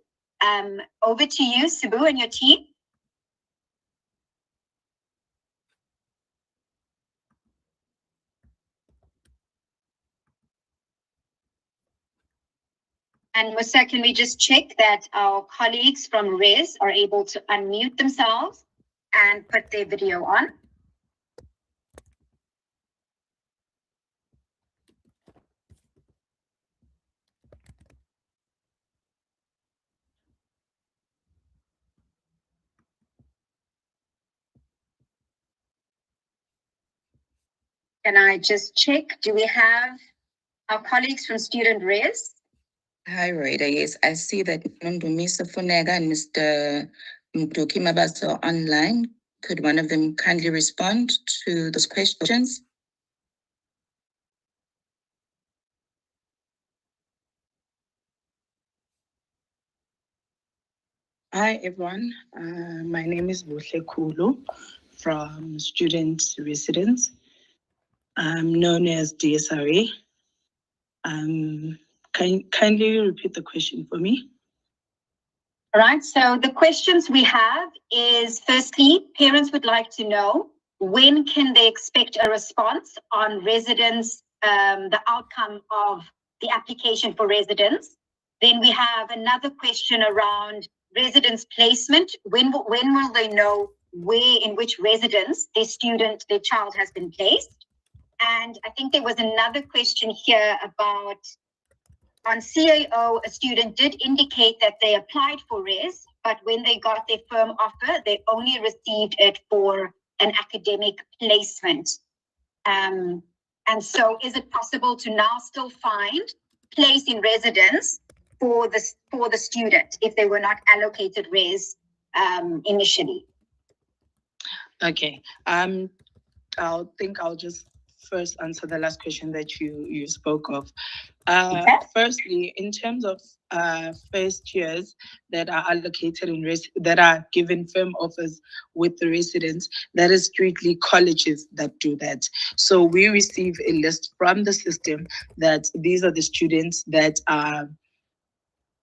Over to you, Sabu, and your team. And Musa, can we just check that our colleagues from res are able to unmute themselves and put their video on? Can I just check? Do we have our colleagues from student res? Hi, Rita. Yes, I see that Mr. Funega and Mr. Mduki Mabaso are online. Could one of them kindly respond to those questions? Hi, everyone. My name is Buhle Kulu from Student Residence. I'm known as DSRA. Kindly repeat the question for me. All right, so the questions we have is, firstly, parents would like to know when can they expect a response on residence, the outcome of the application for residence. Then we have another question around residence placement, when will they know where, in which residence their child has been placed? And I think there was another question here about, on CAO, a student did indicate that they applied for res, but when they got their firm offer, they only received it for an academic placement. And so is it possible to now still find place in residence for the student if they were not allocated res initially? Okay. I'll just first answer the last question that you spoke of. Firstly, in terms of first years that are allocated that are given firm offers with the residents, that is strictly colleges that do that. So we receive a list from the system that these are the students that are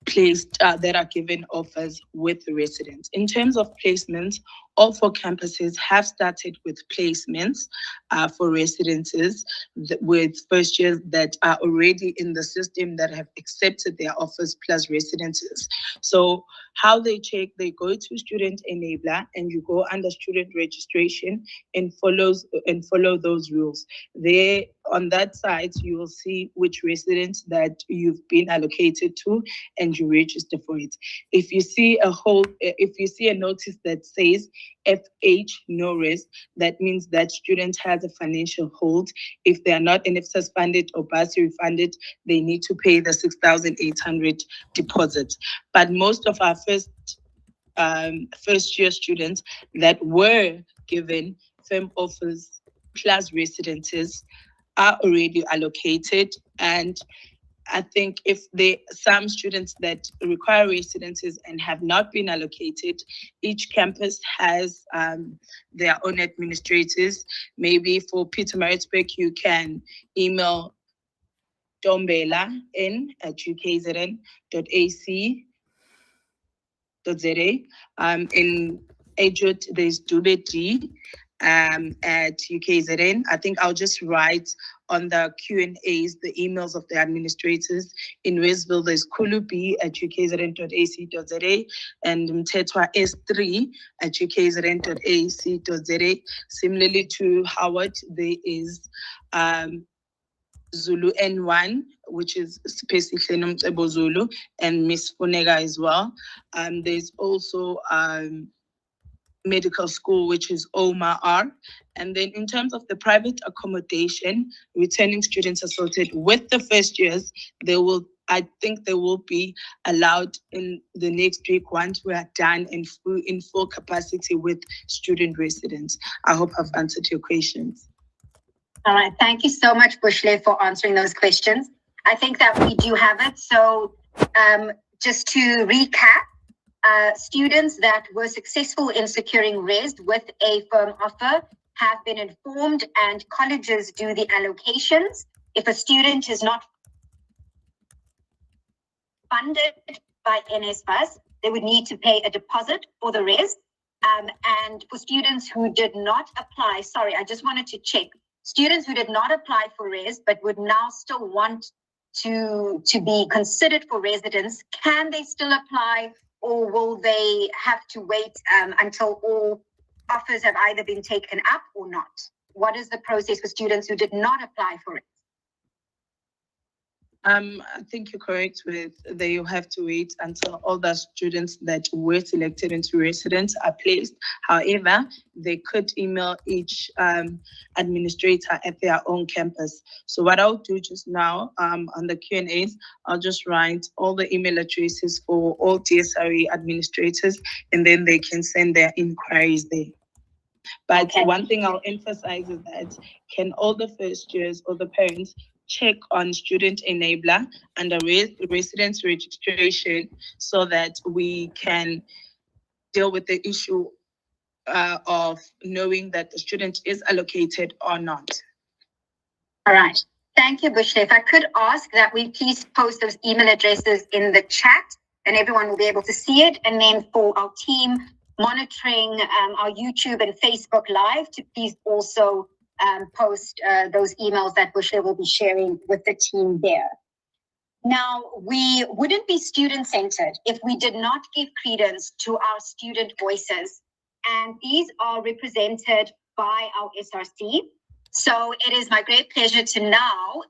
placed, that are given offers with the residents. In terms of placements, all 4 campuses have started with placements for residences with first years that are already in the system that have accepted their offers plus residences. So how they check, they go to Student Enabler and you go under student registration and follow those rules. There on that site, you will see which residents that you've been allocated to and you register for it. If you see a notice that says FH no res, that means that student has a financial hold. If they are not NSFAS funded or bursary funded, they need to pay the 6,800 deposit. But most of our first year students that were given firm offers plus residences are already allocated, and I think if some students that require residences and have not been allocated, each campus has their own administrators. Maybe for Pietermaritzburg, you can email dombela@ukzn.ac.za. In Ejut, there's Dube G at UKZN. I think I'll just write on the Q&As the emails of the administrators. In Westville, there's Kulubi at ukzn.ac.za and Mtetwa S3 at ukzn.ac.za. Similarly to Howard, there is Zulu N1, which is Spesi Ebo Zulu, and Miss Funega as well. There's also medical school, which is OMAR. And then in terms of the private accommodation, returning students associated with the first years, I think they will be allowed in the next week once we are done in full capacity with student residents. I hope I've answered your questions. All right, thank you so much, Bushle, for answering those questions. I think that we do have it. So just to recap, students that were successful in securing res with a firm offer have been informed, and colleges do the allocations. If a student is not funded by NSFAS, they would need to pay a deposit for the res. And for students who did not apply, sorry, I just wanted to check. Students who did not apply for res but would now still want to be considered for residence, can they still apply, or will they have to wait until all offers have either been taken up or not? What is the process for students who did not apply for it? I think you're correct with that you have to wait until all the students that were selected into residence are placed. However, they could email each administrator at their own campus. So what I'll do just now on the Q&As, I'll just write all the email addresses for all DSRE administrators, and then they can send their inquiries there. But one thing I'll emphasize is that can all the first years or the parents check on Student Enabler under residence registration so that we can deal with the issue of knowing that the student is allocated or not. All right. Thank you, Bushle. If I could ask that we please post those email addresses in the chat and everyone will be able to see it. And then for our team monitoring our YouTube and Facebook Live to please also post those emails that Bushle will be sharing with the team there. Now, we wouldn't be student-centered if we did not give credence to our student voices. And these are represented by our SRC. So it is my great pleasure to now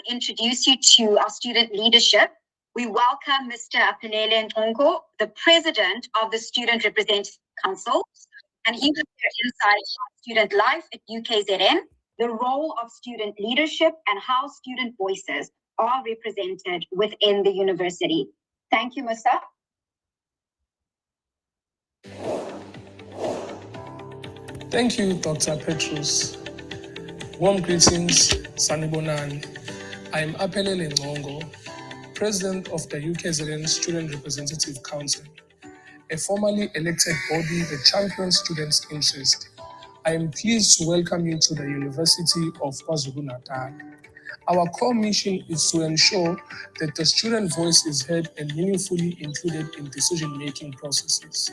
introduce you to our student leadership. We welcome Mr. Apelele Ntongo, the president of the Student Representative Council, and he will share insights on student life at UKZN, the role of student leadership, and how student voices are represented within the university. Thank you, Mr. Thank you, Dr. Petrus. Warm greetings, Sanibonani. I'm Apelele Ntongo, President of the UKZN Student Representative Council, a formally elected body that champions students' interest. I am pleased to welcome you to the University of KwaZulu-Natal. Our core mission is to ensure that the student voice is heard and meaningfully included in decision-making processes.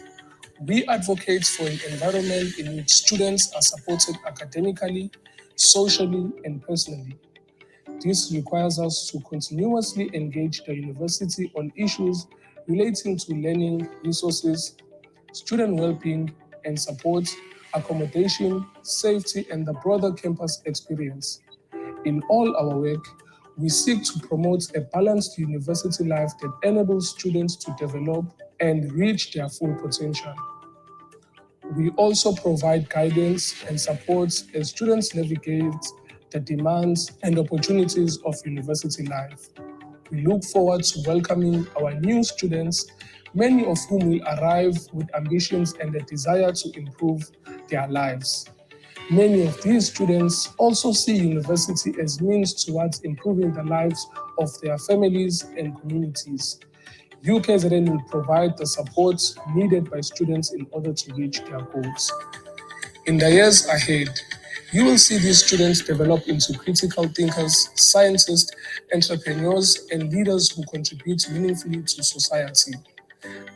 We advocate for an environment in which students are supported academically, socially, and personally. This requires us to continuously engage the university on issues relating to learning resources, student well-being and support, accommodation, safety, and the broader campus experience. In all our work, we seek to promote a balanced university life that enables students to develop and reach their full potential. We also provide guidance and support as students navigate the demands and opportunities of university life. We look forward to welcoming our new students, many of whom will arrive with ambitions and a desire to improve their lives. Many of these students also see university as means towards improving the lives of their families and communities. UKZN will provide the support needed by students in order to reach their goals. In the years ahead, you will see these students develop into critical thinkers, scientists, entrepreneurs, and leaders who contribute meaningfully to society.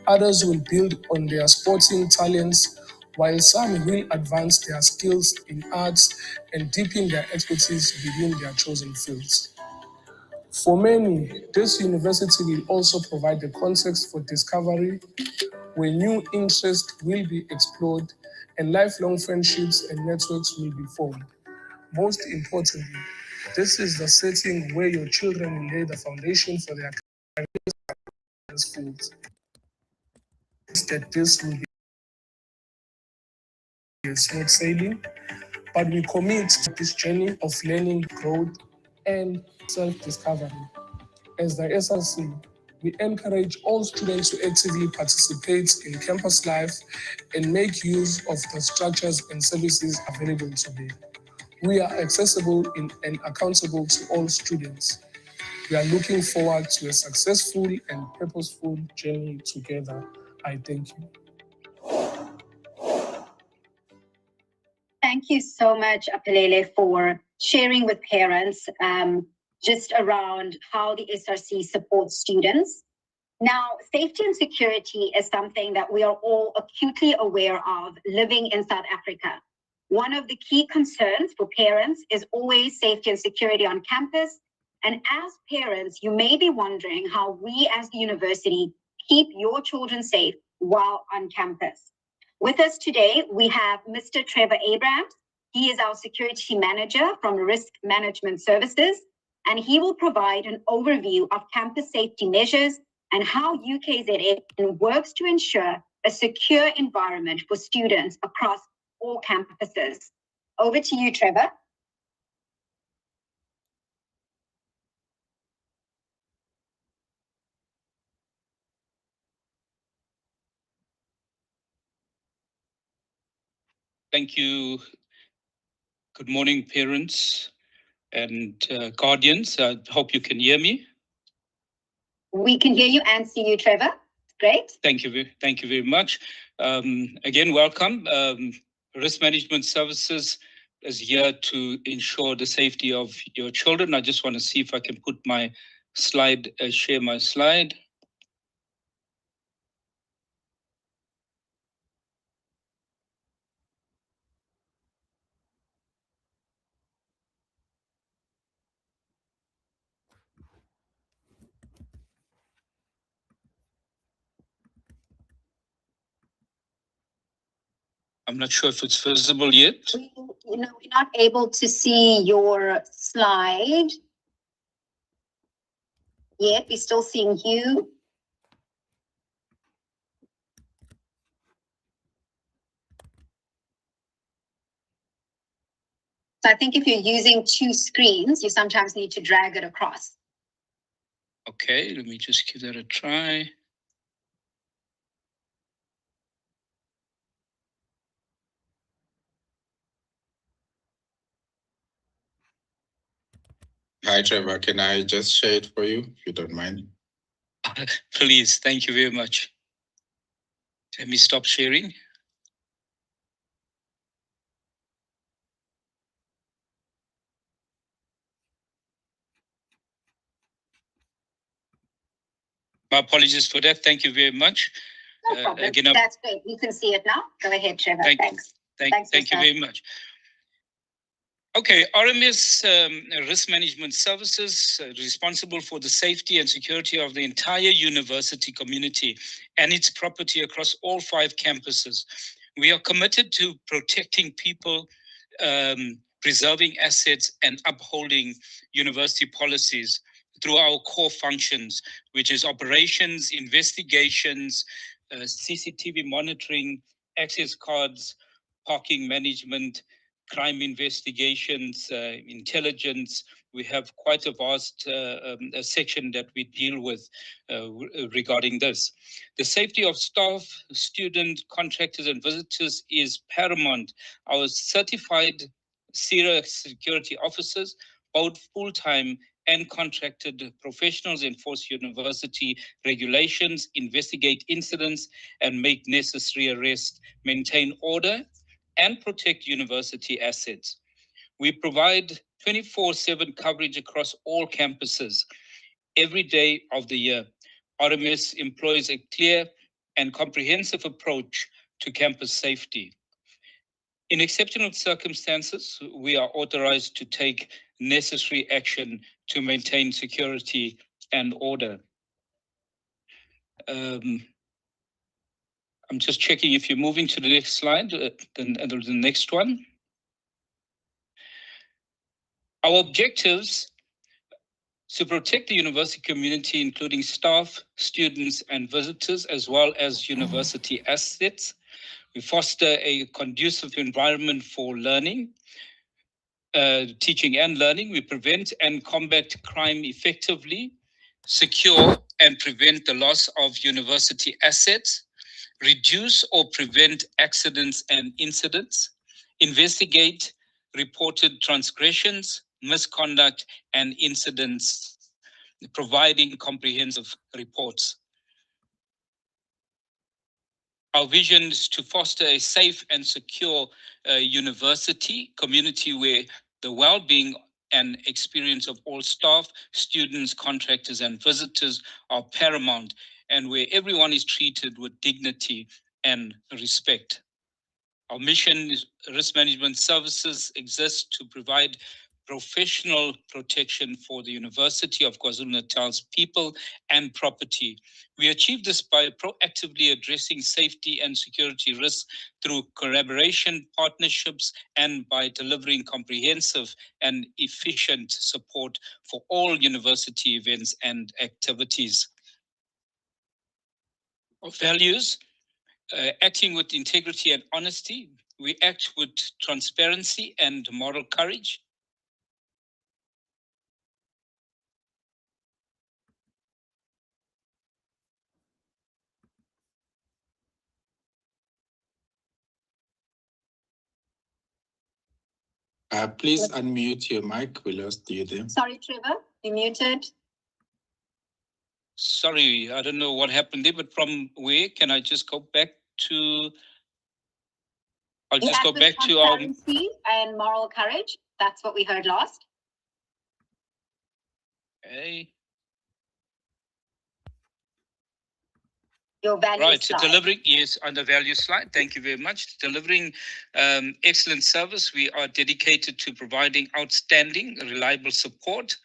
Others will build on their sporting talents, while some will advance their skills in arts and deepen their expertise within their chosen fields. For many, this university will also provide the context for discovery, where new interests will be explored and lifelong friendships and networks will be formed. Most importantly, this is the setting where your children will lay the foundation for their careers fields. That this will be a smooth sailing, but we commit to this journey of learning, growth, and self-discovery. As the SRC, we encourage all students to actively participate in campus life and make use of the structures and services available today. We are accessible and accountable to all students. We are looking forward to a successful and purposeful journey together. I thank you. Thank you so much, Apelele, for sharing with parents just around how the SRC supports students. Now, safety and security is something that we are all acutely aware of living in South Africa. One of the key concerns for parents is always safety and security on campus. And as parents, you may be wondering how we as the university keep your children safe while on campus. With us today, we have Mr. Trevor Abrams. He is our security manager from Risk Management Services, and he will provide an overview of campus safety measures and how UKZN works to ensure a secure environment for students across all campuses. Over to you, Trevor. Thank you. Good morning, parents and guardians. I hope you can hear me. We can hear you and see you, Trevor. Great. Thank you very much. Again, welcome. Risk Management Services is here to ensure the safety of your children. I just want to see if I can put my slide, share my slide. I'm not sure if it's visible yet. We're not able to see your slide yet. We're still seeing you. So I think if you're using two screens, you sometimes need to drag it across. Okay, let me just give that a try. Hi, Trevor. Can I just share it for you, if you don't mind? Please, thank you very much. Let me stop sharing. My apologies for that. Thank you very much. No problem. That's great. You can see it now. Go ahead, Trevor. Thanks. Thank you very much. Okay, RMS Risk Management Services responsible for the safety and security of the entire university community and its property across all 5 campuses. We are committed to protecting people, preserving assets, and upholding university policies through our core functions, which is operations, investigations, CCTV monitoring, access cards, parking management, crime investigations, intelligence. We have quite a vast section that we deal with regarding this. The safety of staff, students, contractors, and visitors is paramount. Our certified serious security officers, both full-time and contracted professionals, enforce university regulations, investigate incidents, and make necessary arrests, maintain order, and protect university assets. We provide 24/7 coverage across all campuses every day of the year. RMS employs a clear and comprehensive approach to campus safety. In exceptional circumstances, we are authorized to take necessary action to maintain security and order. I'm just checking if you're moving to the next slide, then the next one. Our objectives to protect the university community, including staff, students, and visitors, as well as university assets. We foster a conducive environment for learning, teaching and learning. We prevent and combat crime effectively, secure and prevent the loss of university assets, reduce or prevent accidents and incidents, investigate reported transgressions, misconduct, and incidents, providing comprehensive reports. Our vision is to foster a safe and secure university community where the well-being and experience of all staff, students, contractors, and visitors are paramount, and where everyone is treated with dignity and respect. Our mission is risk management services exists to provide professional protection for the University of KwaZulu-Natal's people and property. We achieve this by proactively addressing safety and security risks through collaboration, partnerships, and by delivering comprehensive and efficient support for all university events and activities. Our values: acting with integrity and honesty. We act with transparency and moral courage. Please unmute your mic. We lost you there. Sorry, Trevor, you're muted. Sorry, I don't know what happened there, but from where can I just go back to? I'll just go back to our transparency and moral courage. That's what we heard last. Okay. Your value Right, slide. delivering, yes, on the value slide. Thank you very much. Delivering excellent service. We are dedicated to providing outstanding, reliable support,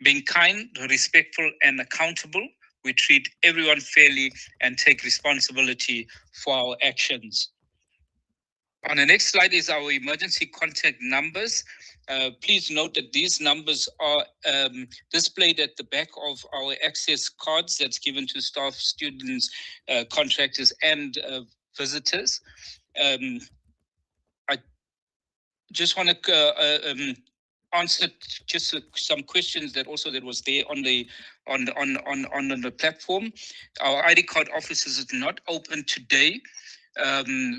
being kind, respectful, and accountable. We treat everyone fairly and take responsibility for our actions. On the next slide is our emergency contact numbers. Please note that these numbers are displayed at the back of our access cards that's given to staff, students, contractors, and visitors. I just want to answer just some questions that was there on the platform. Our ID card offices is not open today.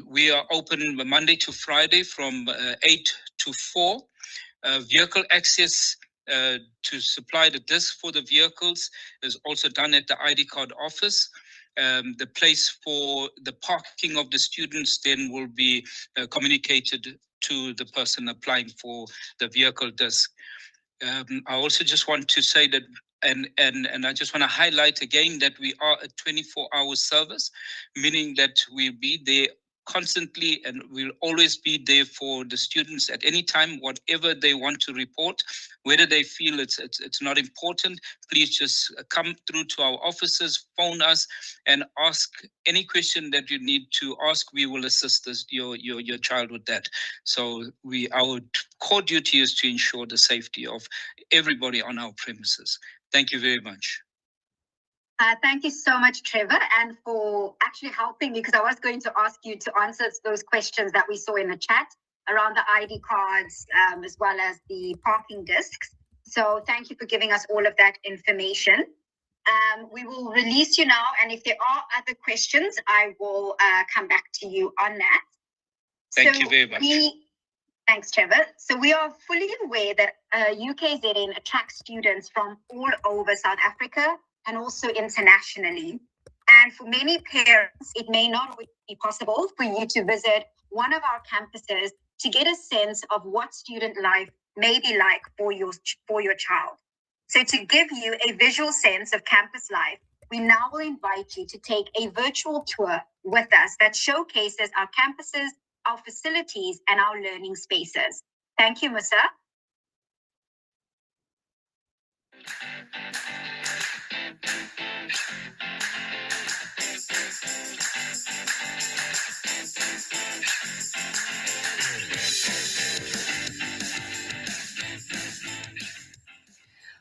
We are open Monday to Friday from 8 to 4. Vehicle access to supply the disc for the vehicles is also done at the ID card office. The place for the parking of the students then will be communicated to the person applying for the vehicle disc. I also just want to say that, and I just want to highlight again that we are a 24-hour service, meaning that we'll be there constantly and we'll always be there for the students at any time, whatever they want to report, whether they feel it's not important. Please just come through to our offices, phone us, and ask any question that you need to ask. We will assist your child with that. So our core duty is to ensure the safety of everybody on our premises. Thank you very much. Thank you so much, Trevor, and for actually helping me, because I was going to ask you to answer those questions that we saw in the chat around the ID cards, as well as the parking discs. So thank you for giving us all of that information. We will release you now, and if there are other questions, I will come back to you on that. Thank you very much. Thanks, Trevor. So we are fully aware that UKZN attracts students from all over South Africa and also internationally. And for many parents, it may not always be possible for you to visit one of our campuses to get a sense of what student life may be like for your child. So to give you a visual sense of campus life, we now will invite you to take a virtual tour with us that showcases our campuses, our facilities, and our learning spaces. Thank you, Musa.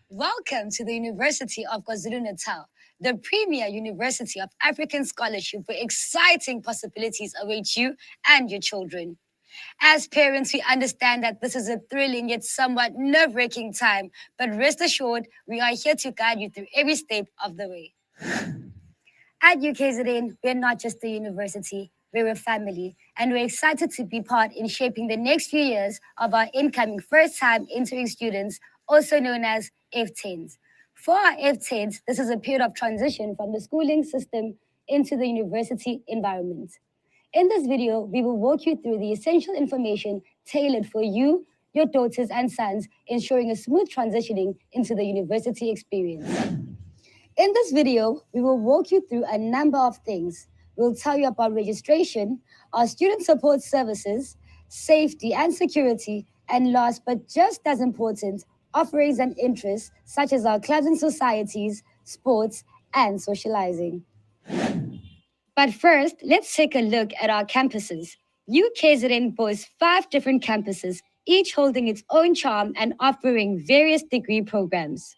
Welcome to the University of KwaZulu-Natal, the premier university of African scholarship where exciting possibilities await you and your children. As parents, we understand that this is a thrilling yet somewhat nerve-wracking time, but rest assured, we are here to guide you through every step of the way. At UKZN, we're not just a university, we're a family, and we're excited to be part in shaping the next few years of our incoming first-time entering students, also known as F10s. For our F10s, this is a period of transition from the schooling system into the university environment. In this video, we will walk you through the essential information tailored for you, your daughters and sons, ensuring a smooth transitioning into the university experience. In this video, we will walk you through a number of things. We'll tell you about registration, our student support services, safety and security, and last but just as important, offerings and interests such as our clubs and societies, sports, and socializing. But first, let's take a look at our campuses. UKZN boasts 5 different campuses, each holding its own charm and offering various degree programs.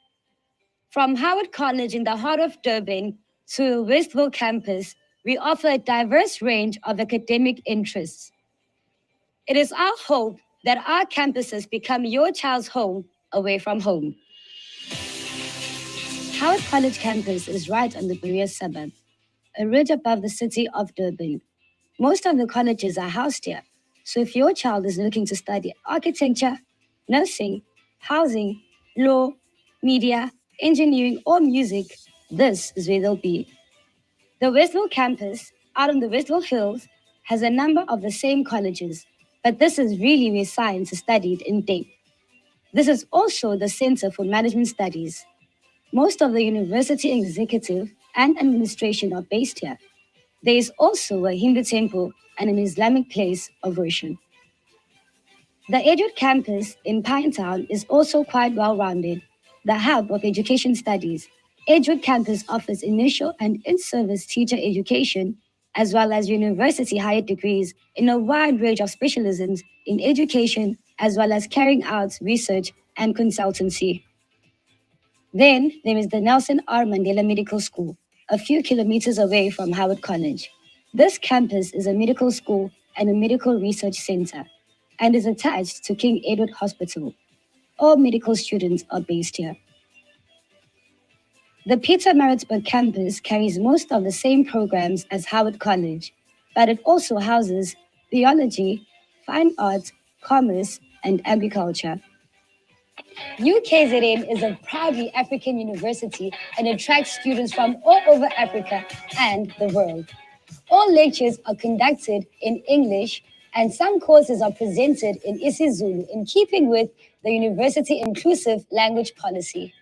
From Howard College in the heart of Durban to Westville campus, we offer a diverse range of academic interests. It is our hope that our campuses become your child's home away from home. Howard College campus is right on the Berea suburb, a ridge above the city of Durban. Most of the colleges are housed here, so if your child is looking to study architecture, nursing, housing, law, media, engineering, or music, this is where they'll be. The Westville campus, out on the Westville Hills, has a number of the same colleges, but this is really where science is studied in depth. This is also the Center for Management Studies. Most of the university executive and administration are based here. There is also a Hindu temple and an Islamic place of worship. The Edgewood campus in Pinetown is also quite well-rounded, the hub of education studies. Edgewood campus offers initial and in-service teacher education as well as university higher degrees in a wide range of specialisms in education, as well as carrying out research and consultancy. Then there is the Nelson R. Mandela Medical School, a few kilometers away from Howard College. This campus is a medical school and a medical research center and is attached to King Edward Hospital. All medical students are based here. The Pietermaritzburg campus carries most of the same programs as Howard College, but it also houses theology, fine arts, commerce, and agriculture. UKZN is a proudly African university and attracts students from all over Africa and the world. All lectures are conducted in English and some courses are presented in isiZulu in keeping with the university inclusive language policy.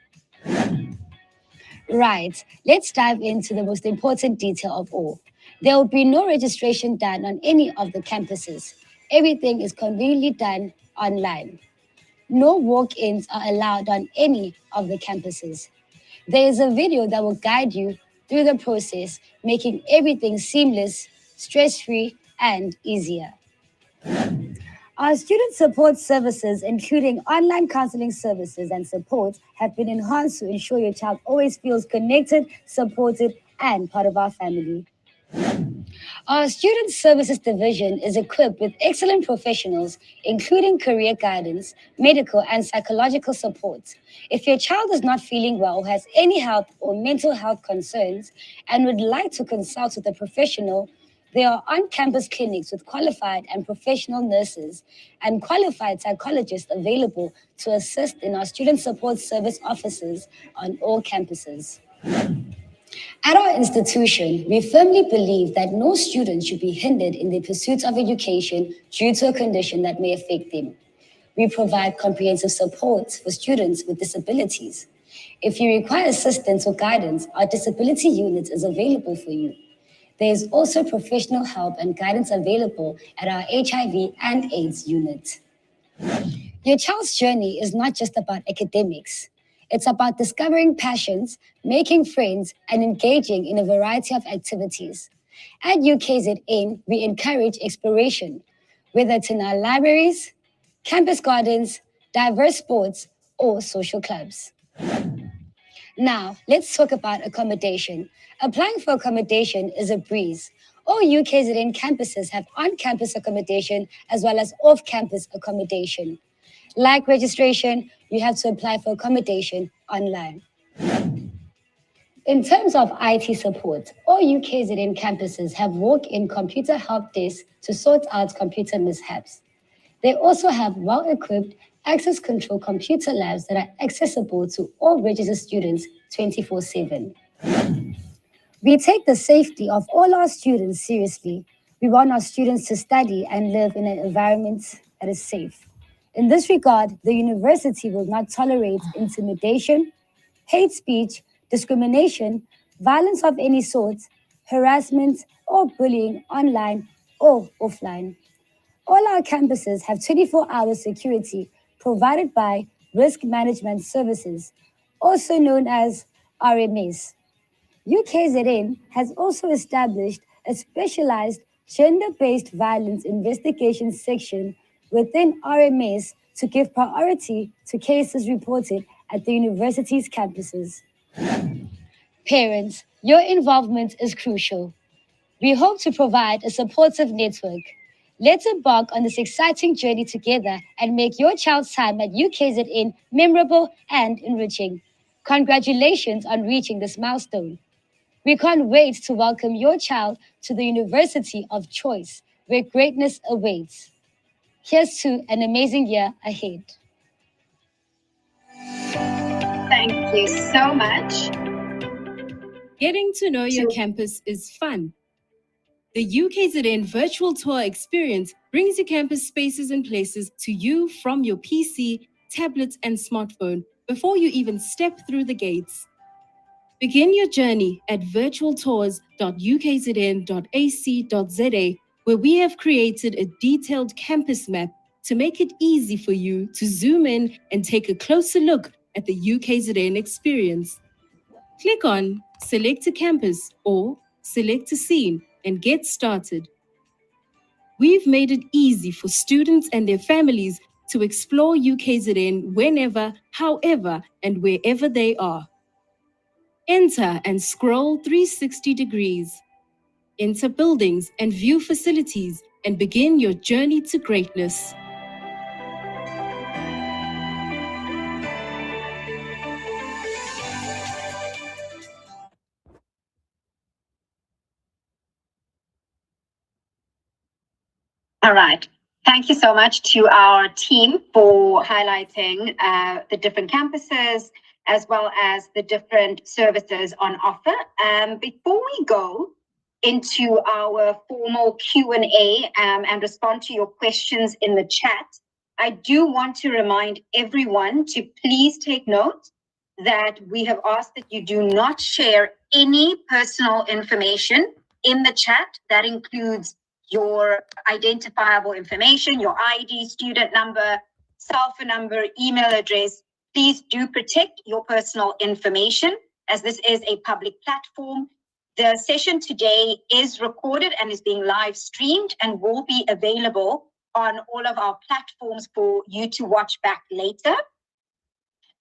Right, let's dive into the most important detail of all. There will be no registration done on any of the campuses. Everything is conveniently done online. No walk-ins are allowed on any of the campuses. There is a video that will guide you through the process, making everything seamless, stress-free, and easier. Our student support services, including online counseling services and support, have been enhanced to ensure your child always feels connected, supported, and part of our family. Our Student Services Division is equipped with excellent professionals, including career guidance, medical and psychological support. If your child is not feeling well or has any health or mental health concerns and would like to consult with a professional, there are on-campus clinics with qualified and professional nurses and qualified psychologists available to assist in our student support service offices on all campuses. At our institution, we firmly believe that no student should be hindered in their pursuit of education due to a condition that may affect them. We provide comprehensive support for students with disabilities. If you require assistance or guidance, our disability unit is available for you. There is also professional help and guidance available at our HIV and AIDS unit. Your child's journey is not just about academics. It's about discovering passions, making friends, and engaging in a variety of activities. At UKZN, we encourage exploration, whether it's in our libraries, campus gardens, diverse sports, or social clubs. Now, let's talk about accommodation. Applying for accommodation is a breeze. All UKZN campuses have on-campus accommodation as well as off-campus accommodation. Like registration, you have to apply for accommodation online. In terms of IT support, all UKZN campuses have walk-in computer help desks to sort out computer mishaps. They also have well-equipped access control computer labs that are accessible to all registered students 24/7. We take the safety of all our students seriously. We want our students to study and live in an environment that is safe. In this regard, the university will not tolerate intimidation, hate speech, discrimination, violence of any sort, harassment, or bullying online or offline. All our campuses have 24-hour security provided by Risk Management Services, also known as RMS. UKZN has also established a specialized gender-based violence investigation section within RMS to give priority to cases reported at the university's campuses. Parents, your involvement is crucial. We hope to provide a supportive network. Let's embark on this exciting journey together and make your child's time at UKZN memorable and enriching. Congratulations on reaching this milestone. We can't wait to welcome your child to the university of choice, where greatness awaits. Here's to an amazing year ahead. Thank you so much. Getting to know your campus is fun. The UKZN virtual tour experience brings your campus spaces and places to you from your PC, tablet, and smartphone before you even step through the gates. Begin your journey at virtualtours.ukzn.ac.za, where we have created a detailed campus map to make it easy for you to zoom in and take a closer look at the UKZN experience. Click on Select a Campus or Select a Scene and get started. We've made it easy for students and their families to explore UKZN whenever, however, and wherever they are. Enter and scroll 360 degrees. Enter buildings and view facilities and begin your journey to greatness. All right. Thank you so much to our team for highlighting the different campuses as well as the different services on offer. Before we go into our formal Q&A and respond to your questions in the chat, I do want to remind everyone to please take note that we have asked that you do not share any personal information in the chat. That includes your identifiable information, your ID, student number, cell phone number, email address. Please do protect your personal information as this is a public platform. The session today is recorded and is being live streamed and will be available on all of our platforms for you to watch back later.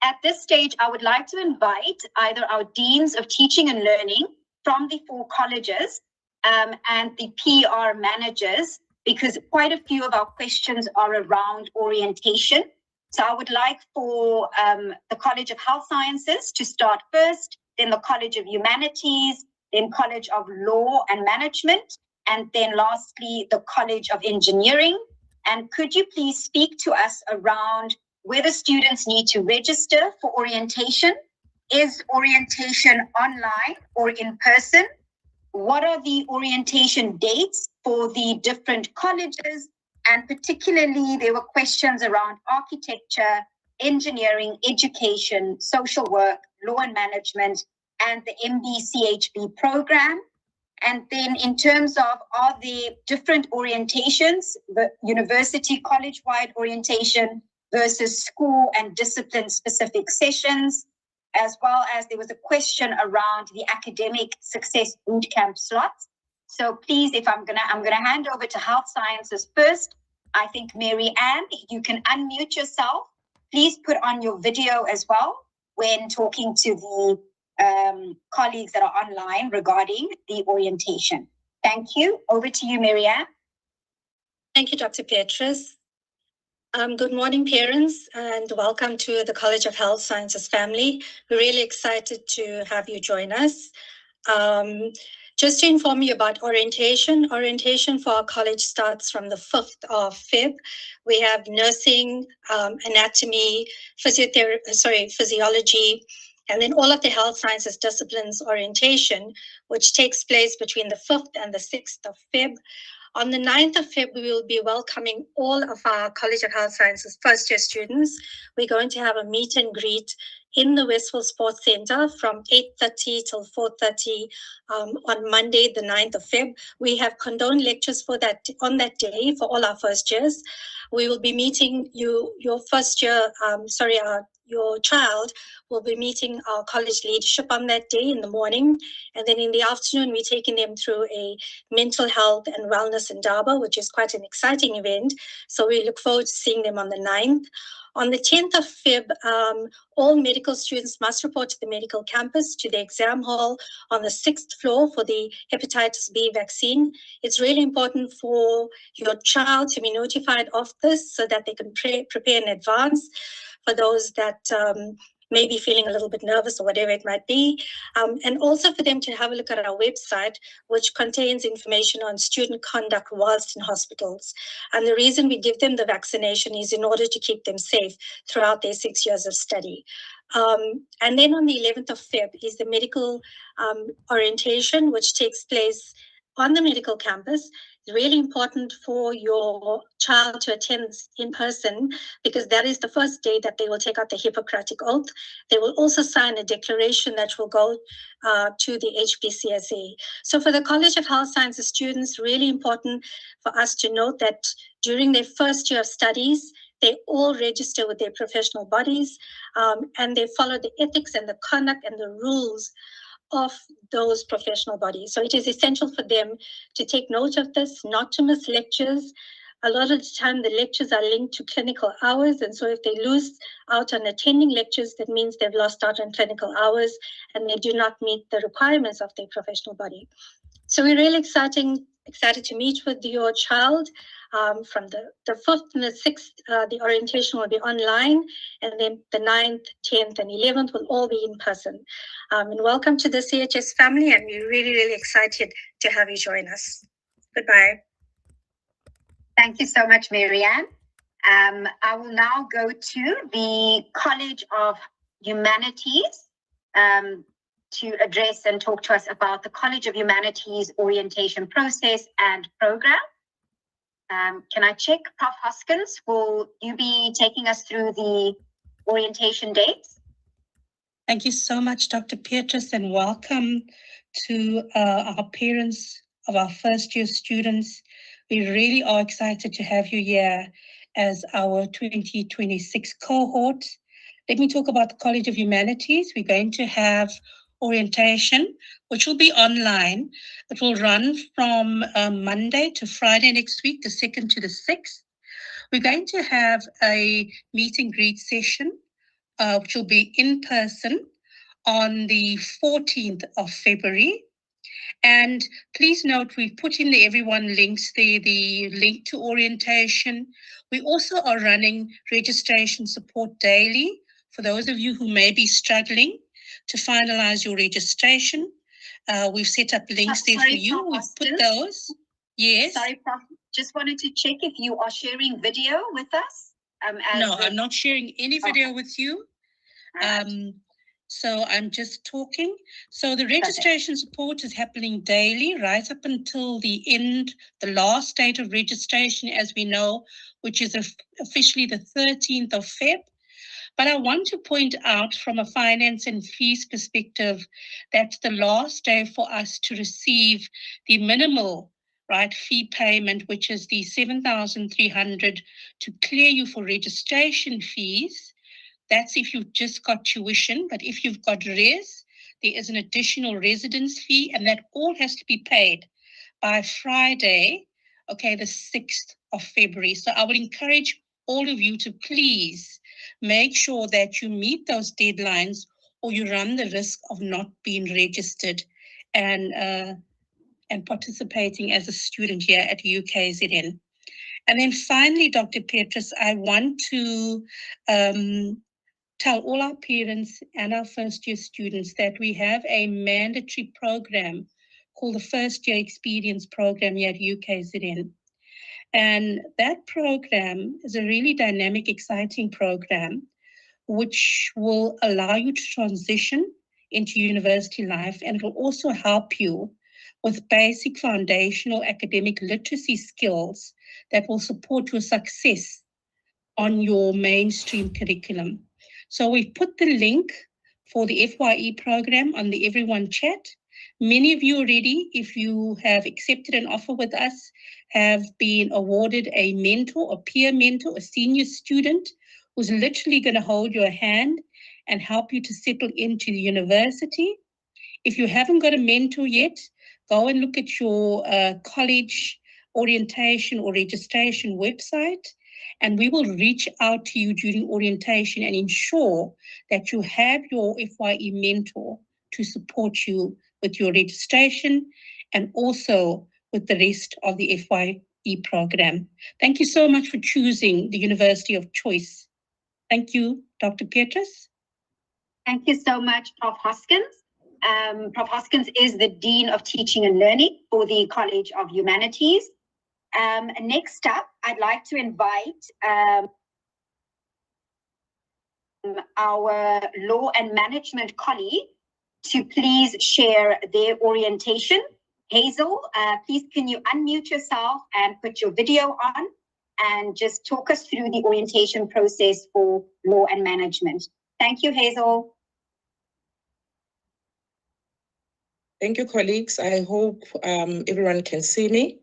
At this stage, I would like to invite either our Deans of Teaching and Learning from the 4 colleges and the PR managers, because quite a few of our questions are around orientation. So I would like for the College of Health Sciences to start first, then the College of Humanities, then College of Law and Management, and then lastly, the College of Engineering. And could you please speak to us around whether students need to register for orientation? Is orientation online or in person? What are the orientation dates for the different colleges? And particularly, there were questions around architecture, engineering, education, social work, law and management, and the MBCHB program. And then in terms of are there different orientations, the university college-wide orientation versus school and discipline-specific sessions, as well as there was a question around the academic success bootcamp slots. So please, if I'm gonna hand over to Health Sciences first. I think Mary Ann, you can unmute yourself. Please put on your video as well when talking to the colleagues that are online regarding the orientation. Thank you. Over to you, Mary Ann. Thank you, Dr. Petrus. Good morning, parents, and welcome to the College of Health Sciences family. We're really excited to have you join us. Just to inform you about orientation for our college starts from the 5th of Feb. We have nursing, anatomy, physiology, and then all of the health sciences disciplines orientation, which takes place between the 5th and the 6th of Feb. On the 9th of Feb, we will be welcoming all of our College of Health Sciences first-year students. We're going to have a meet and greet in the Westville Sports Center from 8:30 till 4:30 on Monday, the 9th of Feb. We have condone lectures for that on that day for all our first years. We will be meeting your child will be meeting our college leadership on that day in the morning. And then in the afternoon, we're taking them through a mental health and wellness indaba, which is quite an exciting event. So we look forward to seeing them on the 9th. On the 10th of Feb, all medical students must report to the medical campus, to the exam hall on the 6th floor for the hepatitis B vaccine. It's really important for your child to be notified of this so that they can prepare in advance for those that may be feeling a little bit nervous or whatever it might be. And also for them to have a look at our website, which contains information on student conduct whilst in hospitals. And the reason we give them the vaccination is in order to keep them safe throughout their 6 years of study. And then on the 11th of Feb is the medical orientation, which takes place on the medical campus. It's really important for your child to attend in person because that is the first day that they will take out the Hippocratic Oath. They will also sign a declaration that will go to the HPCSA. So for the College of Health Sciences students, really important for us to note that during their first year of studies, they all register with their professional bodies and they follow the ethics and the conduct and the rules of those professional bodies. So it is essential for them to take note of this, not to miss lectures. A lot of the time, the lectures are linked to clinical hours. And so if they lose out on attending lectures, that means they've lost out on clinical hours and they do not meet the requirements of their professional body. So we're really excited to meet with your child. From the 5th and the 6th, the orientation will be online, and then the 9th, 10th, and 11th will all be in person. And welcome to the CHS family, and we're really, really excited to have you join us. Goodbye. Thank you so much, Marianne. I will now go to the College of Humanities to address and talk to us about the College of Humanities orientation process and program. Can I check, Prof. Hoskins, will you be taking us through the orientation dates? Thank you so much, Dr. Petrus, and welcome to our parents of our first-year students. We really are excited to have you here as our 2026 cohort. Let me talk about the College of Humanities. We're going to have orientation, which will be online. It will run from Monday to Friday next week, the 2nd to the 6th. We're going to have a meet and greet session, which will be in person on the 14th of February. And please note, we've put in the everyone links there, the link to orientation. We also are running registration support daily for those of you who may be struggling to finalize your registration. We've set up links there for you. We've put those. Yes. Sorry, Prof. Just wanted to check if you are sharing video with us. No, I'm not sharing any video with you. So I'm just talking. So the registration support is happening daily, right up until the end, the last date of registration, as we know, which is officially the 13th of Feb. But I want to point out from a finance and fees perspective that the last day for us to receive the minimal fee payment, which is the 7,300 to clear you for registration fees. That's if you've just got tuition, but if you've got res, there is an additional residence fee, and that all has to be paid by Friday, the 6th of February. So I would encourage all of you to please make sure that you meet those deadlines, or you run the risk of not being registered and participating as a student here at UKZN. And then finally, Dr. Petrus, I want to tell all our parents and our first-year students that we have a mandatory program called the First Year Experience Program here at UKZN. And that program is a really dynamic, exciting program which will allow you to transition into university life, and it will also help you with basic foundational academic literacy skills that will support your success on your mainstream curriculum. So we've put the link for the FYE program on the Everyone chat. Many of you already, if you have accepted an offer with us, have been awarded a mentor, a peer mentor, a senior student who's literally going to hold your hand and help you to settle into the university. If you haven't got a mentor yet, go and look at your college orientation or registration website, and we will reach out to you during orientation and ensure that you have your FYE mentor to support you with your registration and also with the rest of the FYE program. Thank you so much for choosing the University of Choice. Thank you, Dr. Petrus. Thank you so much, Prof. Hoskins. Prof. Hoskins is the Dean of Teaching and Learning for the College of Humanities. Next up, I'd like to invite our Law and Management colleague to please share their orientation. Hazel, please can you unmute yourself and put your video on and just talk us through the orientation process for Law and Management. Thank you, Hazel. Thank you, colleagues. I hope everyone can see me.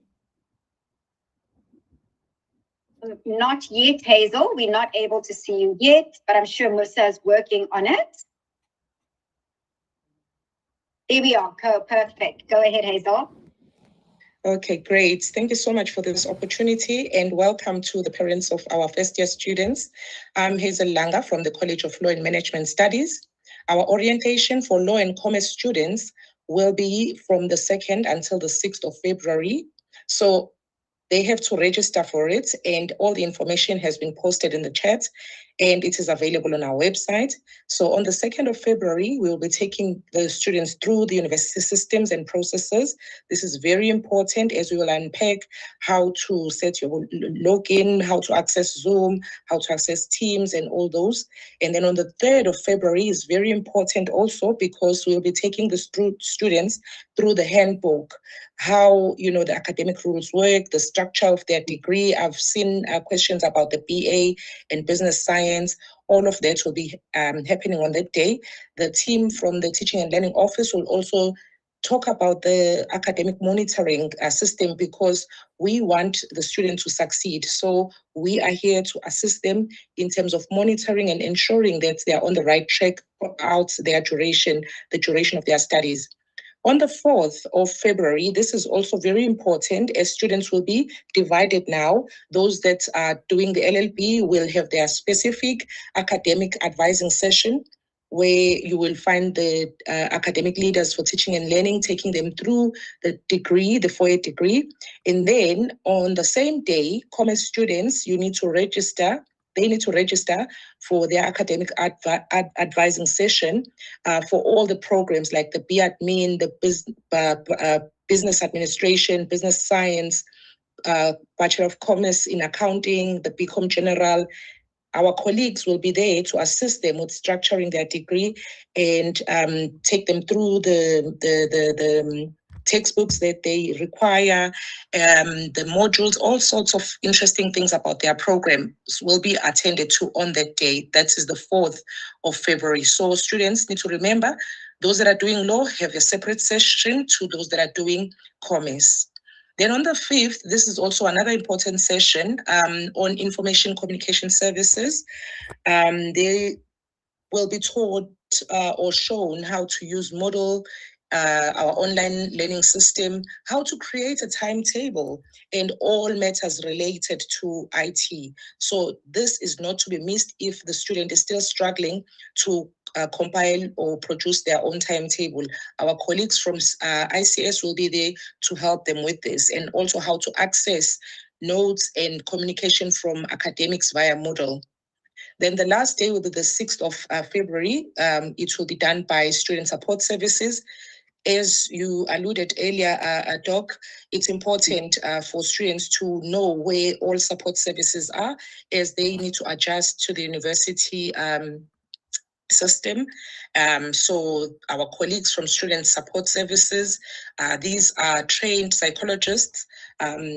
Not yet, Hazel. We're not able to see you yet, but I'm sure Musa is working on it. There we are. Perfect. Go ahead, Hazel. Okay, great. Thank you so much for this opportunity and welcome to the parents of our first year students. I'm Hazel Langa from the College of Law and Management Studies. Our orientation for law and commerce students will be from the 2nd until the 6th of February. So they have to register for it, and all the information has been posted in the chat and it is available on our website. So on the 2nd of February, we will be taking the students through the university systems and processes. This is very important as we will unpack how to set your login, how to access Zoom, how to access Teams and all those. And then on the 3rd of February is very important also because we'll be taking the students through the handbook, how, the academic rules work, the structure of their degree. I've seen questions about the BA and business science. All of that will be happening on that day. The team from the Teaching and Learning Office will also talk about the academic monitoring system because we want the students to succeed. So we are here to assist them in terms of monitoring and ensuring that they are on the right track throughout their duration, the duration of their studies. On the 4th of February, this is also very important as students will be divided now. Those that are doing the LLB will have their specific academic advising session where you will find the academic leaders for teaching and learning, taking them through the degree, the 4-year degree. And then on the same day, commerce students, they need to register for their academic advising session for all the programs like the BAdmin, the business administration, business science, Bachelor of Commerce in accounting, the BCom General. Our colleagues will be there to assist them with structuring their degree and take them through the textbooks that they require, the modules, all sorts of interesting things about their programs will be attended to on that day. That is the 4th of February. So students need to remember, those that are doing law have a separate session to those that are doing commerce. Then on the 5th, this is also another important session on information communication services. They will be taught or shown how to use Moodle, our online learning system, how to create a timetable and all matters related to IT. So this is not to be missed if the student is still struggling to compile or produce their own timetable. Our colleagues from ICS will be there to help them with this, and also how to access notes and communication from academics via Moodle. Then the last day will be the 6th of February. It will be done by Student Support Services. As you alluded earlier, Doc, it's important for students to know where all support services are as they need to adjust to the university system. So our colleagues from Student Support Services, these are trained psychologists,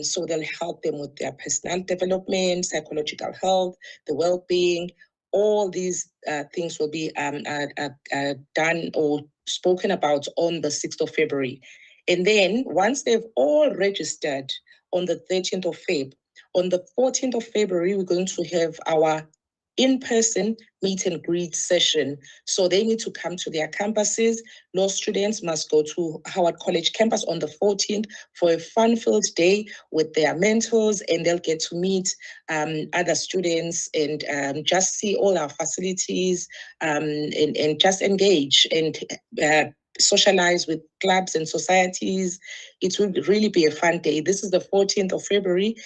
so they'll help them with their personal development, psychological health, the well-being. All these things will be done or spoken about on the 6th of February. And then once they've all registered on the 13th of Feb, on the 14th of February, we're going to have our in-person meet and greet session. So they need to come to their campuses. Law students must go to Howard College campus on the 14th for a fun-filled day with their mentors, and they'll get to meet other students and just see all our facilities and just engage and socialize with clubs and societies. It will really be a fun day. This is the 14th of February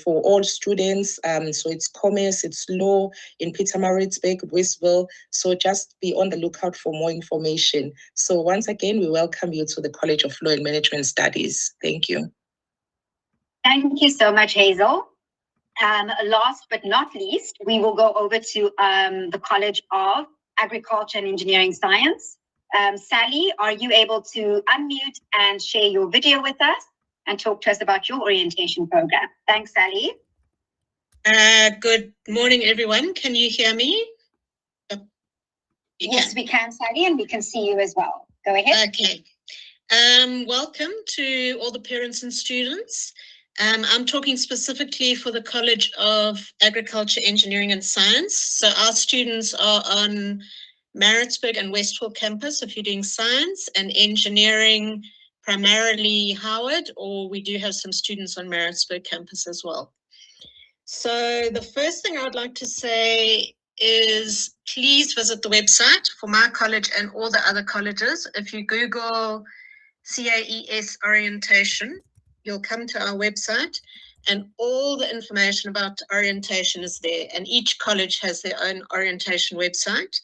for all students. So it's commerce, it's law in Pietermaritzburg, Westville. So just be on the lookout for more information. So once again, we welcome you to the College of Law and Management Studies. Thank you. Thank you so much, Hazel. Last but not least, we will go over to the College of Agriculture and Engineering Science. Sally, are you able to unmute and share your video with us and talk to us about your orientation program? Thanks, Sally. Good morning, everyone. Can you hear me? Yes, we can, Sally, and we can see you as well. Go ahead. Okay. Welcome to all the parents and students. I'm talking specifically for the College of Agriculture, Engineering and Science. So our students are on Maritzburg and Westville campus if you're doing science, and engineering primarily Howard, or we do have some students on Maritzburg campus as well. So the first thing I would like to say is please visit the website for my college and all the other colleges. If you Google CAES orientation, you'll come to our website and all the information about orientation is there, and each college has their own orientation website.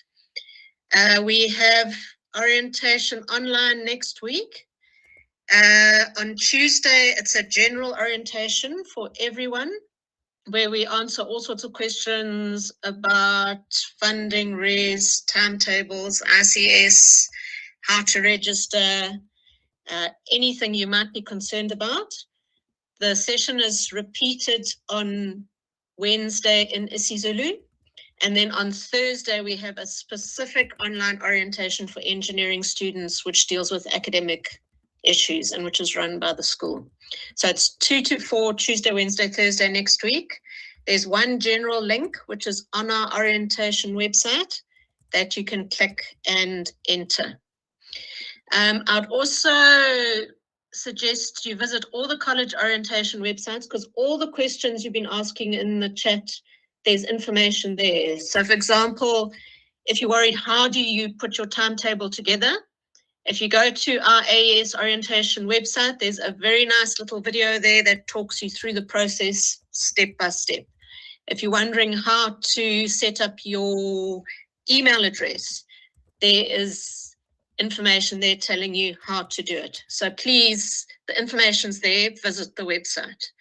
We have orientation online next week. On Tuesday, it's a general orientation for everyone, where we answer all sorts of questions about funding, res, timetables, ICS, how to register, anything you might be concerned about. The session is repeated on Wednesday in isiZulu. And then on Thursday, we have a specific online orientation for engineering students, which deals with academic issues and which is run by the school. So it's 2 to 4, Tuesday, Wednesday, Thursday next week. There's one general link, which is on our orientation website that you can click and enter. I'd also suggest you visit all the college orientation websites, because all the questions you've been asking in the chat, there's information there. So for example, if you're worried, how do you put your timetable together? If you go to our AES orientation website, there's a very nice little video there that talks you through the process step by step. If you're wondering how to set up your email address, there is information there telling you how to do it. So please, the information's there, visit the website.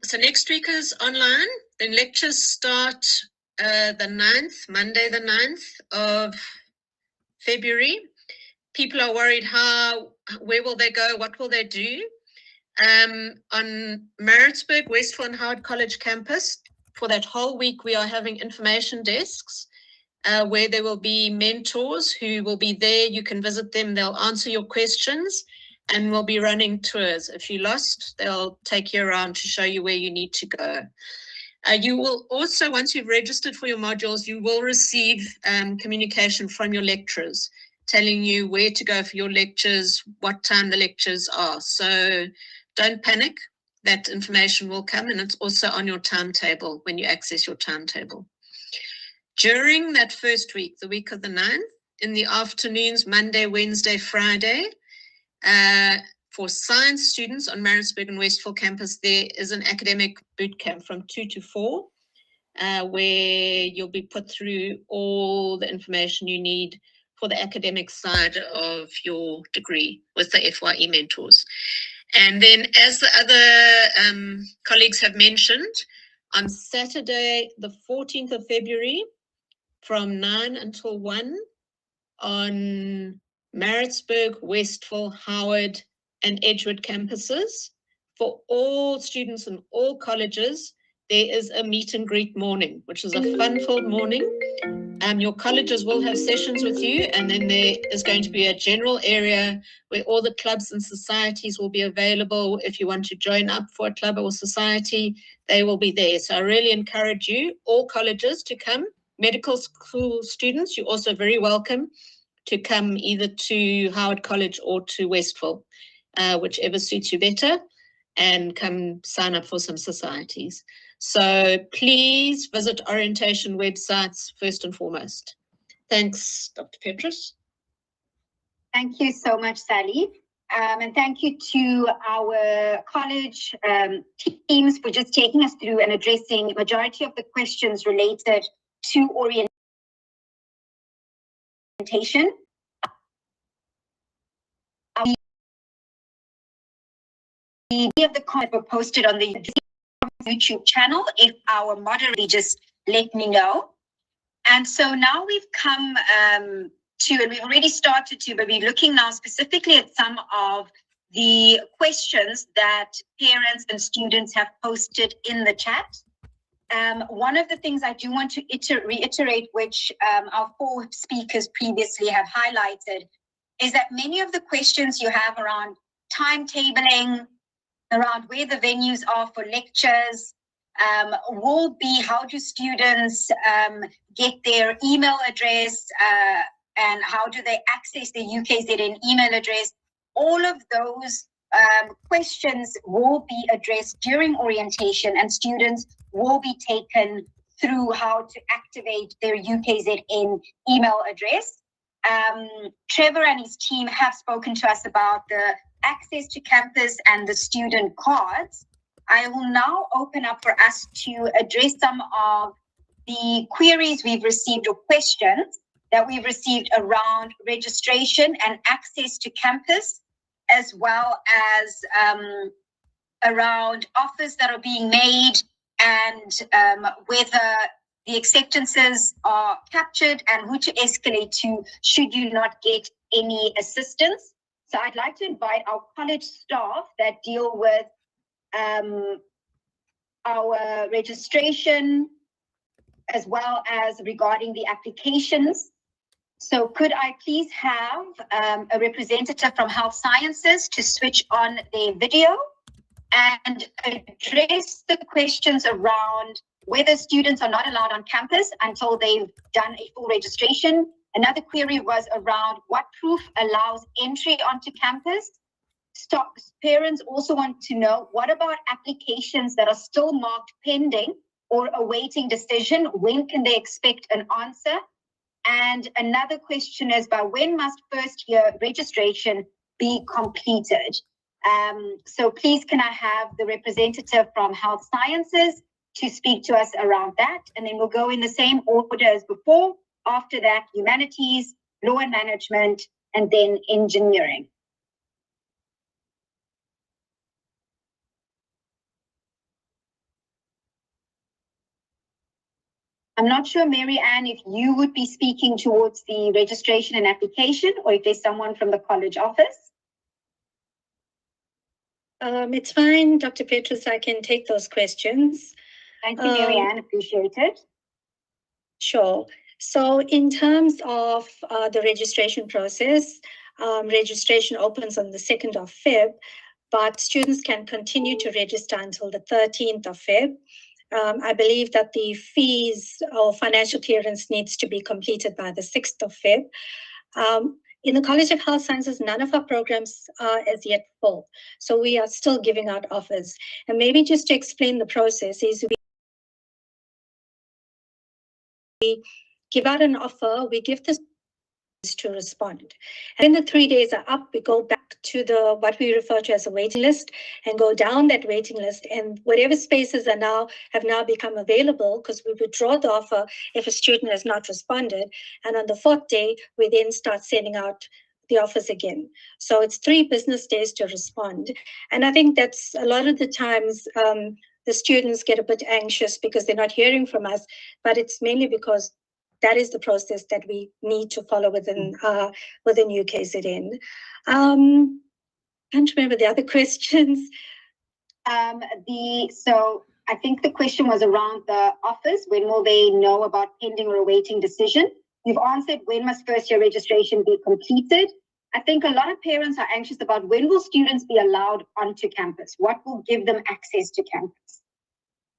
So next week is online. Then lectures start the 9th, Monday the 9th of February. People are worried where will they go, what will they do? On Maritzburg, Westville and Howard College campus, for that whole week we are having information desks where there will be mentors who will be there. You can visit them, they'll answer your questions, and we'll be running tours. If you're lost, they'll take you around to show you where you need to go. You will also, once you've registered for your modules, you will receive communication from your lecturers telling you where to go for your lectures, what time the lectures are. So don't panic, that information will come, and it's also on your timetable when you access your timetable. During that first week, the week of the 9th, in the afternoons, Monday, Wednesday, Friday, for science students on Maritzburg and Westville campus, there is an academic boot camp from 2 to 4, where you'll be put through all the information you need for the academic side of your degree with the FYE mentors. And then, as the other colleagues have mentioned, on Saturday, the 14th of February, from 9 until 1, on Maritzburg, Westville, Howard, and Edgewood campuses, for all students in all colleges, there is a meet and greet morning, which is a fun-filled morning. Your colleges will have sessions with you, and then there is going to be a general area where all the clubs and societies will be available. If you want to join up for a club or society, they will be there. So I really encourage you, all colleges, to come. Medical school students, you're also very welcome to come either to Howard College or to Westville, whichever suits you better, and come sign up for some societies. So please visit orientation websites first and foremost. Thanks, Dr. Petrus. Thank you so much, Sally. And thank you to our college teams for just taking us through and addressing the majority of the questions related to orientation. Many of the comments were posted on the YouTube channel. If our moderator just let me know. And so now we've come and we've already started to, but we're looking now specifically at some of the questions that parents and students have posted in the chat. One of the things I do want to reiterate, which our 4 speakers previously have highlighted, is that many of the questions you have around timetabling, around where the venues are for lectures, will be how do students get their email address and how do they access the UKZN email address. All of those questions will be addressed during orientation, and students will be taken through how to activate their UKZN email address. Trevor and his team have spoken to us about the access to campus and the student cards. I will now open up for us to address some of the queries we've received or questions that we've received around registration and access to campus, as well as around offers that are being made and whether the acceptances are captured and who to escalate to should you not get any assistance. So I'd like to invite our college staff that deal with our registration as well as regarding the applications. So could I please have a representative from Health Sciences to switch on their video and address the questions around whether students are not allowed on campus until they've done a full registration. Another query was around what proof allows entry onto campus. Parents also want to know, what about applications that are still marked pending or awaiting decision? When can they expect an answer? And another question is, by when must first year registration be completed? So please, can I have the representative from Health Sciences to speak to us around that? And then we'll go in the same order as before. After that, humanities, law and management, and then engineering. I'm not sure, Mary Ann, if you would be speaking towards the registration and application, or if there's someone from the college office. It's fine, Dr. Petrus, I can take those questions. Thank you, Mary Ann, appreciate it. Sure. So in terms of the registration process, registration opens on the 2nd of Feb, but students can continue to register until the 13th of Feb. I believe that the fees or financial clearance needs to be completed by the 6th of Feb. In the College of Health Sciences, none of our programs are as yet full. So we are still giving out offers. And maybe just to explain the process is we give out an offer, we give this to respond. And when the 3 days are up, we go back to the what we refer to as a waiting list and go down that waiting list, and whatever spaces are have now become available, because we withdraw the offer if a student has not responded. And on the 4th day, we then start sending out the offers again. So it's 3 business days to respond. And I think that's a lot of the times the students get a bit anxious because they're not hearing from us, but it's mainly because that is the process that we need to follow within UKZN. Can't remember the other questions. So I think the question was around the offers. When will they know about pending or awaiting decision? You've answered, when must first year registration be completed? I think a lot of parents are anxious about when will students be allowed onto campus? What will give them access to campus?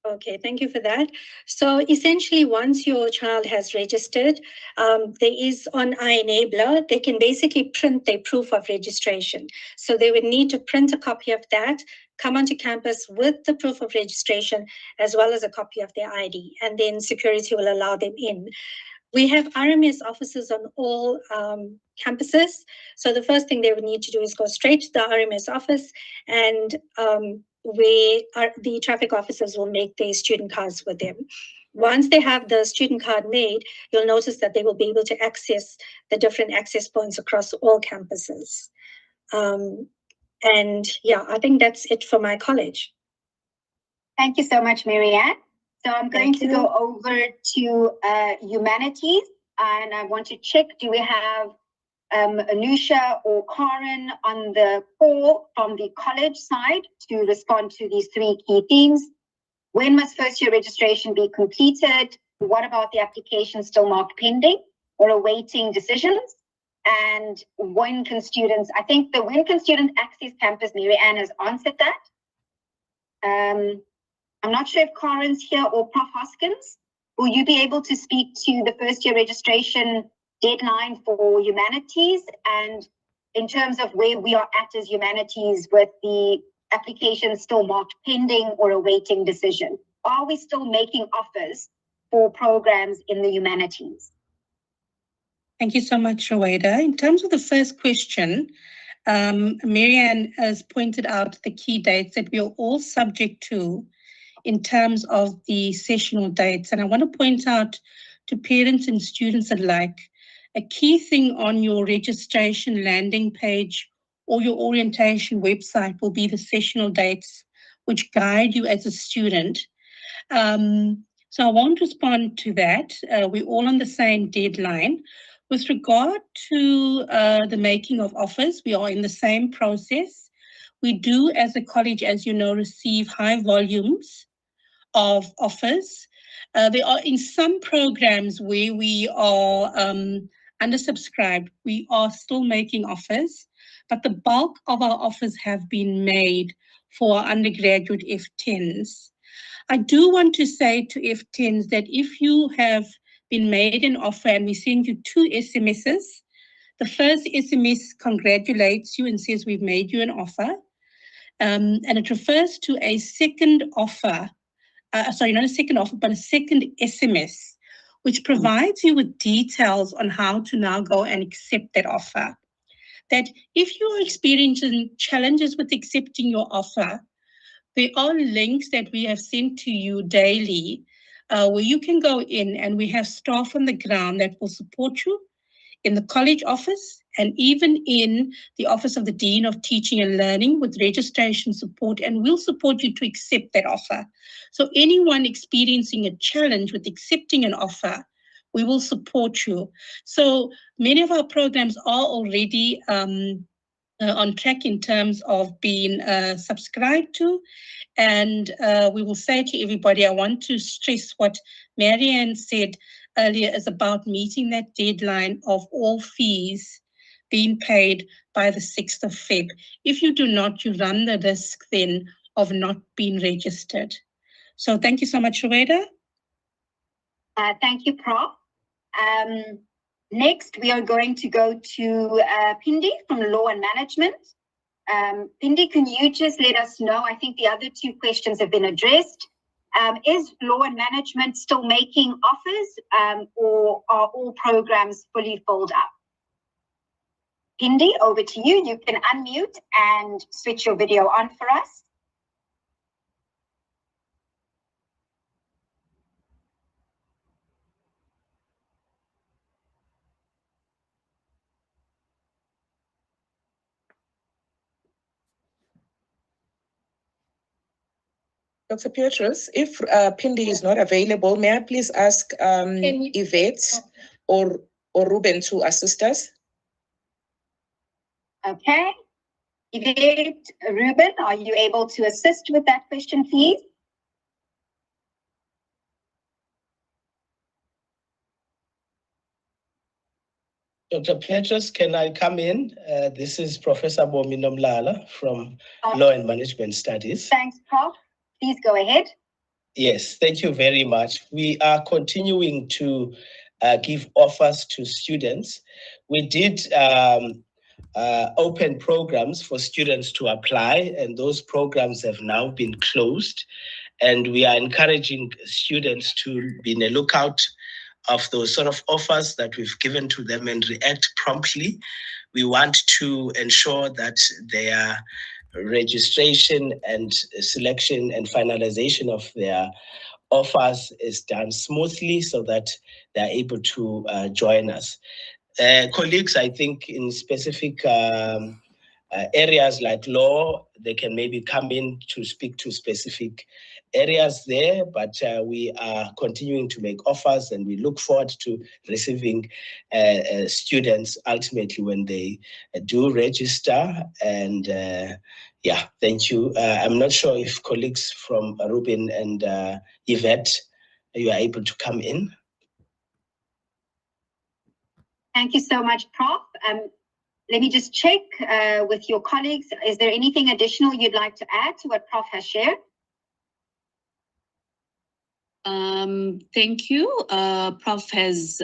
Okay, thank you for that. So essentially, once your child has registered, there is on iEnabler, they can basically print their proof of registration. So they would need to print a copy of that, come onto campus with the proof of registration, as well as a copy of their ID, and then security will allow them in. We have RMS offices on all campuses. So the first thing they would need to do is go straight to the RMS office, and the traffic officers will make their student cards with them. Once they have the student card made, you'll notice that they will be able to access the different access points across all campuses. And yeah, I think that's it for my college. Thank you so much, Mary Ann. So I'm going to go over to humanities, and I want to check, do we have Anusha or Karen on the call from the college side to respond to these 3 key themes? When must first year registration be completed? What about the application still marked pending or awaiting decisions? And when can students, I think when can students access campus, Mary Ann has answered that. I'm not sure if Karen's here or Prof. Hoskins. Will you be able to speak to the first year registration deadline for humanities, and in terms of where we are at as humanities with the application still marked pending or awaiting decision? Are we still making offers for programs in the humanities? Thank you so much, Roweda. In terms of the first question, Marianne has pointed out the key dates that we are all subject to in terms of the sessional dates. And I want to point out to parents and students alike, a key thing on your registration landing page or your orientation website will be the sessional dates, which guide you as a student. So I won't respond to that. We're all on the same deadline. With regard to the making of offers, we are in the same process. We do, as a college, as you know, receive high volumes of offers. There are in some programs where we are undersubscribed, we are still making offers, but the bulk of our offers have been made for our undergraduate F10s. I do want to say to F10s that if you have been made an offer and we send you 2 SMSs, the first SMS congratulates you and says we've made you an offer, and it refers to a second offer, sorry, not a second offer, but a second SMS, which provides you with details on how to now go and accept that offer. That if you're experiencing challenges with accepting your offer, there are links that we have sent to you daily where you can go in, and we have staff on the ground that will support you in the college office and even in the Office of the Dean of Teaching and Learning with registration support, and we'll support you to accept that offer. So anyone experiencing a challenge with accepting an offer, we will support you. So many of our programs are already on track in terms of being subscribed to. And we will say to everybody, I want to stress what Marianne said earlier is about meeting that deadline of all fees being paid by the 6th of Feb. If you do not, you run the risk then of not being registered. So thank you so much, Roweda. Thank you, Prof. Next, we are going to go to Pindi from Law and Management. Pindi, can you just let us know, I think the other 2 questions have been addressed. Is Law and Management still making offers, or are all programs fully filled up? Pindi, over to you. You can unmute and switch your video on for us. Dr. Petrus, if Pindi is not available, may I please ask Yvette or Ruben to assist us? Okay. Yvette, Ruben, are you able to assist with that question, please? Dr. Petrus, can I come in? This is Professor Bomi Nomlala from Law and Management Studies. Thanks, Prof. Please go ahead. Yes, thank you very much. We are continuing to give offers to students. We did open programs for students to apply, and those programs have now been closed. And we are encouraging students to be in a lookout of those sort of offers that we've given to them and react promptly. We want to ensure that their registration and selection and finalization of their offers is done smoothly so that they're able to join us. Colleagues, I think in specific areas like law, they can maybe come in to speak to specific areas there, but we are continuing to make offers, and we look forward to receiving students ultimately when they do register. And yeah, thank you. I'm not sure if colleagues from Ruben and Yvette, you are able to come in. Thank you so much, Prof. Let me just check with your colleagues. Is there anything additional you'd like to add to what Prof has shared? Thank you. Prof has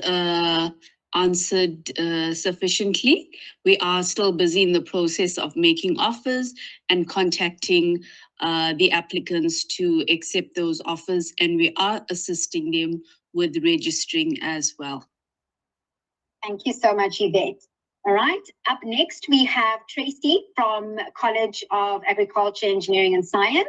answered sufficiently. We are still busy in the process of making offers and contacting the applicants to accept those offers, and we are assisting them with registering as well. Thank you so much, Yvette. All right, up next we have Tracy from College of Agriculture, Engineering and Science.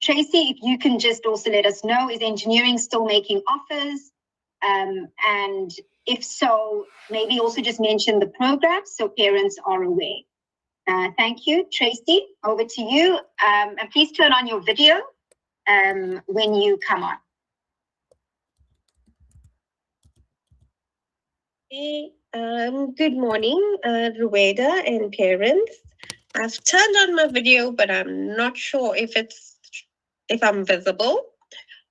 Tracy, if you can just also let us know, is engineering still making offers? And if so, maybe also just mention the program so parents are aware. Thank you, Tracy. Over to you. And please turn on your video when you come on. Hey, good morning, Rueda and parents. I've turned on my video, but I'm not sure if I'm visible.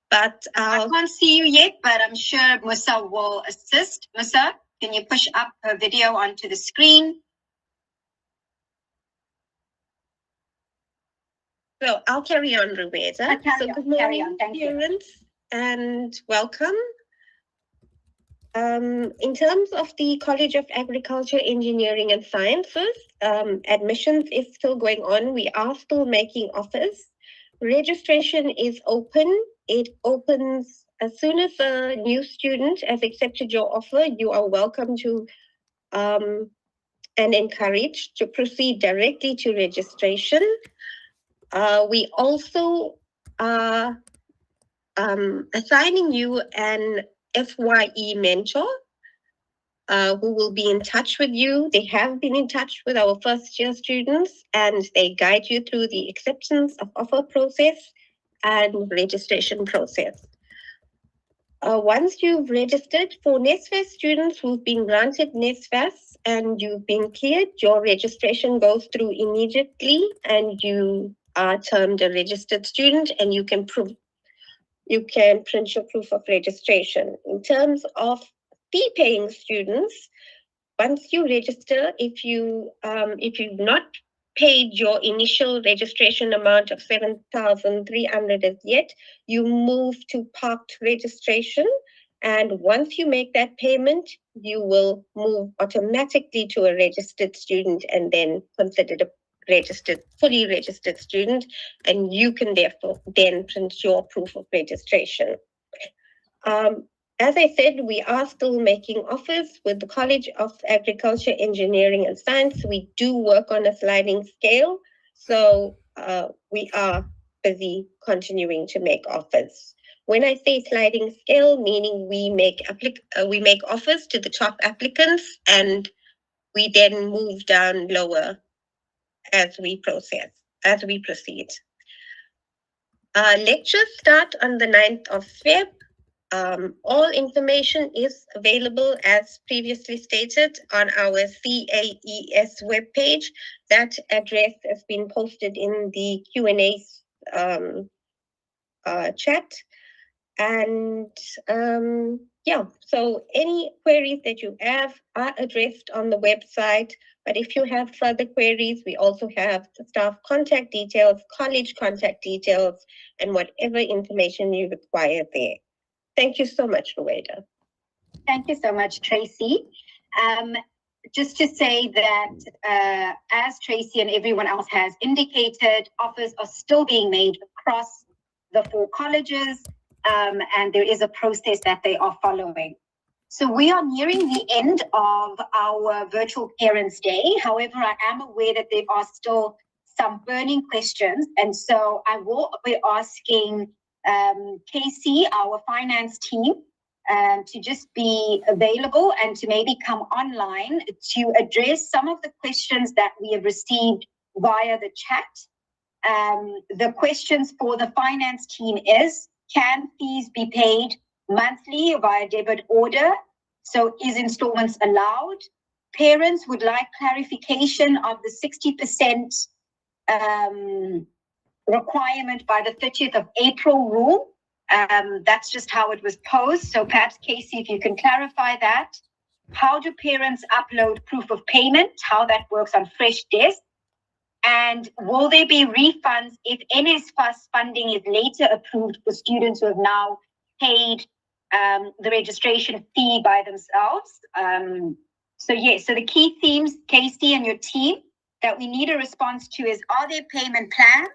But I can't see you yet, but I'm sure Musa will assist. Musa, can you push up her video onto the screen? So I'll carry on, Rueda. Good morning, parents, and welcome. In terms of the College of Agriculture, Engineering and Sciences, admissions is still going on. We are still making offers. Registration is open. It opens as soon as a new student has accepted your offer. You are welcome to and encouraged to proceed directly to registration. We also are assigning you an FYE mentor who will be in touch with you. They have been in touch with our first year students and they guide you through the acceptance of offer process and registration process. Once you've registered, for NSFAS students who've been granted NSFAS and you've been cleared, your registration goes through immediately and you are termed a registered student and you can print your proof of registration. In terms of fee-paying students, once you register, if you've not paid your initial registration amount of 7,300 as yet, you move to parked registration. And once you make that payment, you will move automatically to a registered student and then considered a fully registered student, and you can therefore then print your proof of registration. As I said, we are still making offers with the College of Agriculture, Engineering and Science. We do work on a sliding scale, so we are busy continuing to make offers. When I say sliding scale, meaning we make offers to the top applicants and we then move down lower as we proceed. Lectures start on the 9th of Feb. All information is available as previously stated on our CAES webpage. That address has been posted in the Q&A chat. And so any queries that you have are addressed on the website. But if you have further queries, we also have the staff contact details, college contact details, and whatever information you require there. Thank you so much, Rueda. Thank you so much, Tracy. Just to say that as Tracy and everyone else has indicated, offers are still being made across the 4 colleges, and there is a process that they are following. So we are nearing the end of our virtual Parents' Day. However, I am aware that there are still some burning questions, and so I will be asking Casey, our finance team, to just be available and to maybe come online to address some of the questions that we have received via the chat. The questions for the finance team is, can fees be paid monthly via debit order? So is installments allowed? Parents would like clarification of the 60% requirement by the 30th of April rule. That's just how it was posed. So perhaps, Casey, if you can clarify that. How do parents upload proof of payment? How that works on Fresh Desk? And will there be refunds if NSFAS funding is later approved for students who have now paid the registration fee by themselves? So the key themes, Casey and your team, that we need a response to is, are there payment plans?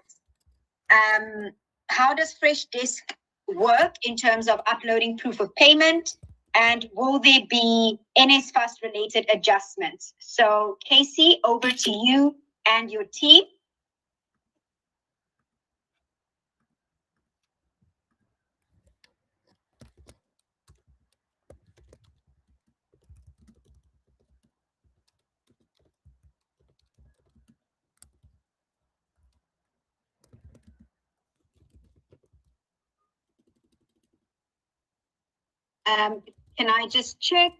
How does Fresh Desk work in terms of uploading proof of payment? And will there be NSFAS related adjustments? So Casey, over to you and your team. Can I just check,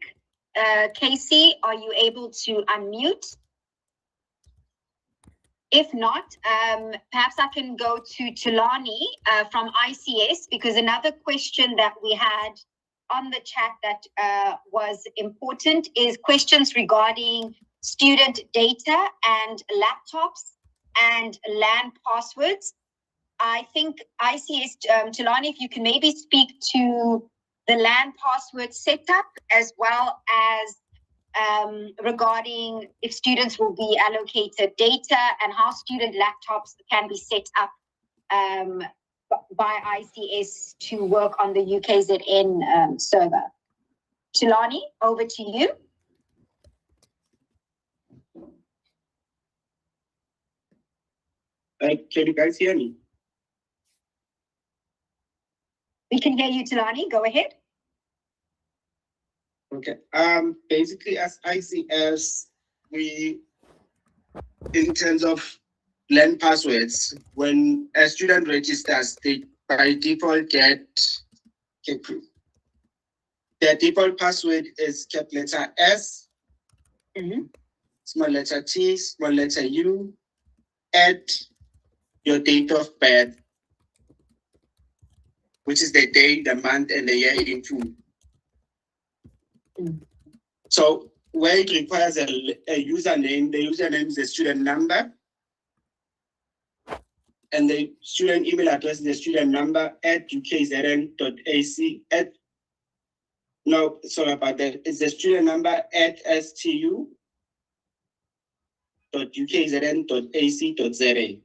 Casey, are you able to unmute? If not, perhaps I can go to Tulani from ICS, because another question that we had on the chat that was important is questions regarding student data and laptops and LAN passwords. I think ICS, Tulani, if you can maybe speak to the LAN password setup, as well as regarding if students will be allocated data and how student laptops can be set up by ICS to work on the UKZN server. Tulani, over to you. Can you guys hear me? We can hear you, Tulani. Go ahead. Okay. Basically, as ICS, we, in terms of LAN passwords, when a student registers, they by default get their default password is capital letter S, small letter T, small letter U, at your date of birth, which is the day, the month, and the year in full. So where it requires a username, the username is the student number, and the student email address is the student number at ukzn.ac at, no, sorry about that. It's the student number at stu.ukzn.ac.za.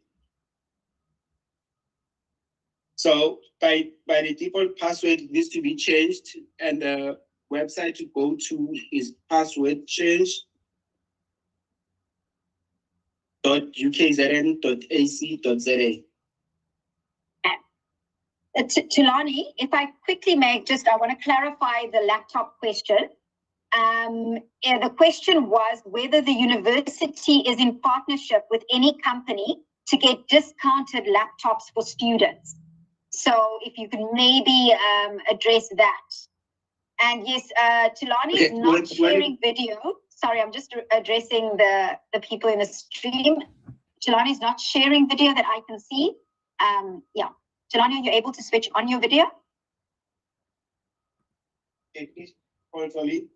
So by the default password needs to be changed, and the website to go to is password change.ukzn.ac.za. Tulani, if I quickly I want to clarify the laptop question. The question was whether the university is in partnership with any company to get discounted laptops for students. So if you can maybe address that. And yes, Tulani is not sharing video. Sorry, I'm just addressing the people in the stream. Tulani is not sharing video that I can see. Yeah. Tulani, are you able to switch on your video? Okay, please hold for me.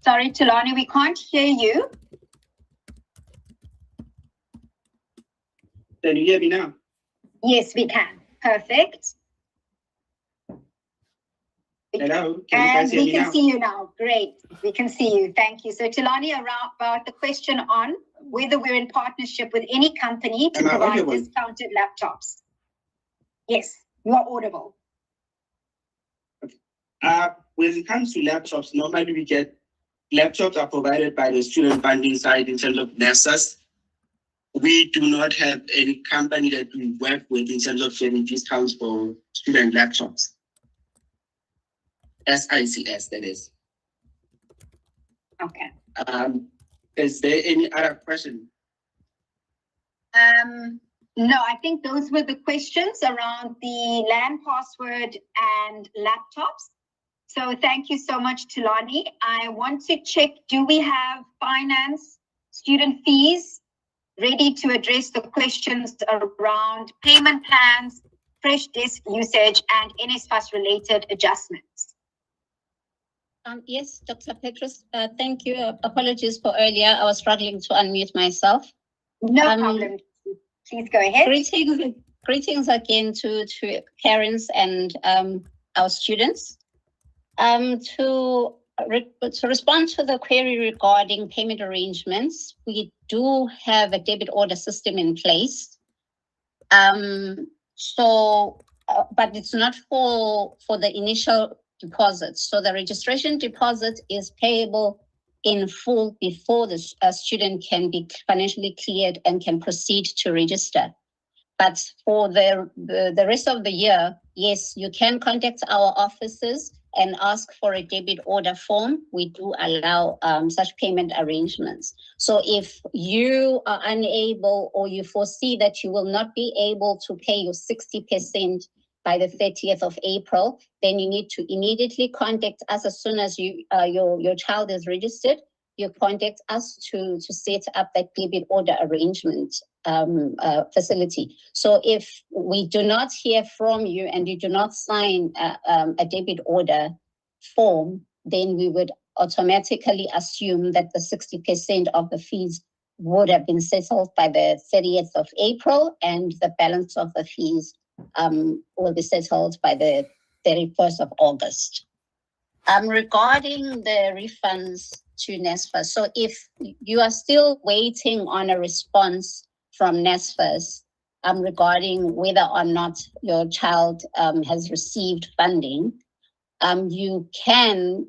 Sorry, Tulani, we can't hear you. Can you hear me now? Yes, we can. Perfect. Hello, can you guys hear me now? We can see you now. Great. We can see you. Thank you. So Tulani, about the question on whether we're in partnership with any company to provide discounted laptops. Yes, you are audible. When it comes to laptops, normally we get laptops are provided by the student funding side in terms of NSFAS. We do not have any company that we work with in terms of getting discounts for student laptops. SICS, that is. Okay. Is there any other question? No, I think those were the questions around the LAN password and laptops. So thank you so much, Tulani. I want to check, do we have finance, student fees, ready to address the questions around payment plans, fresh desk usage, and NSFAS related adjustments? Yes, Dr. Petrus, thank you. Apologies for earlier. I was struggling to unmute myself. No problem. Please go ahead. Greetings again to parents and our students. To respond to the query regarding payment arrangements, we do have a debit order system in place. But it's not for the initial deposits. So the registration deposit is payable in full before the student can be financially cleared and can proceed to register. But for the rest of the year, yes, you can contact our offices and ask for a debit order form. We do allow such payment arrangements. So if you are unable or you foresee that you will not be able to pay your 60% by the 30th of April, then you need to immediately contact us as soon as your child is registered. You contact us to set up that debit order arrangement facility. So if we do not hear from you and you do not sign a debit order form, then we would automatically assume that the 60% of the fees would have been settled by the 30th of April, and the balance of the fees will be settled by the 31st of August. Regarding the refunds to NSFAS, so if you are still waiting on a response from NSFAS regarding whether or not your child has received funding, you can,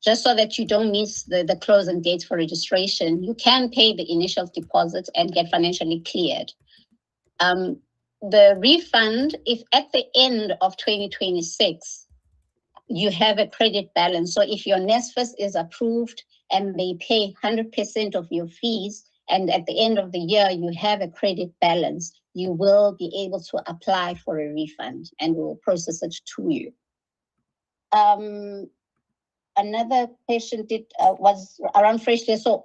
just so that you don't miss the closing date for registration, you can pay the initial deposit and get financially cleared. The refund, if at the end of 2026, you have a credit balance. So if your NSFAS is approved and they pay 100% of your fees, and at the end of the year, you have a credit balance, you will be able to apply for a refund and we'll process it to you. Another question was around fresh desk. So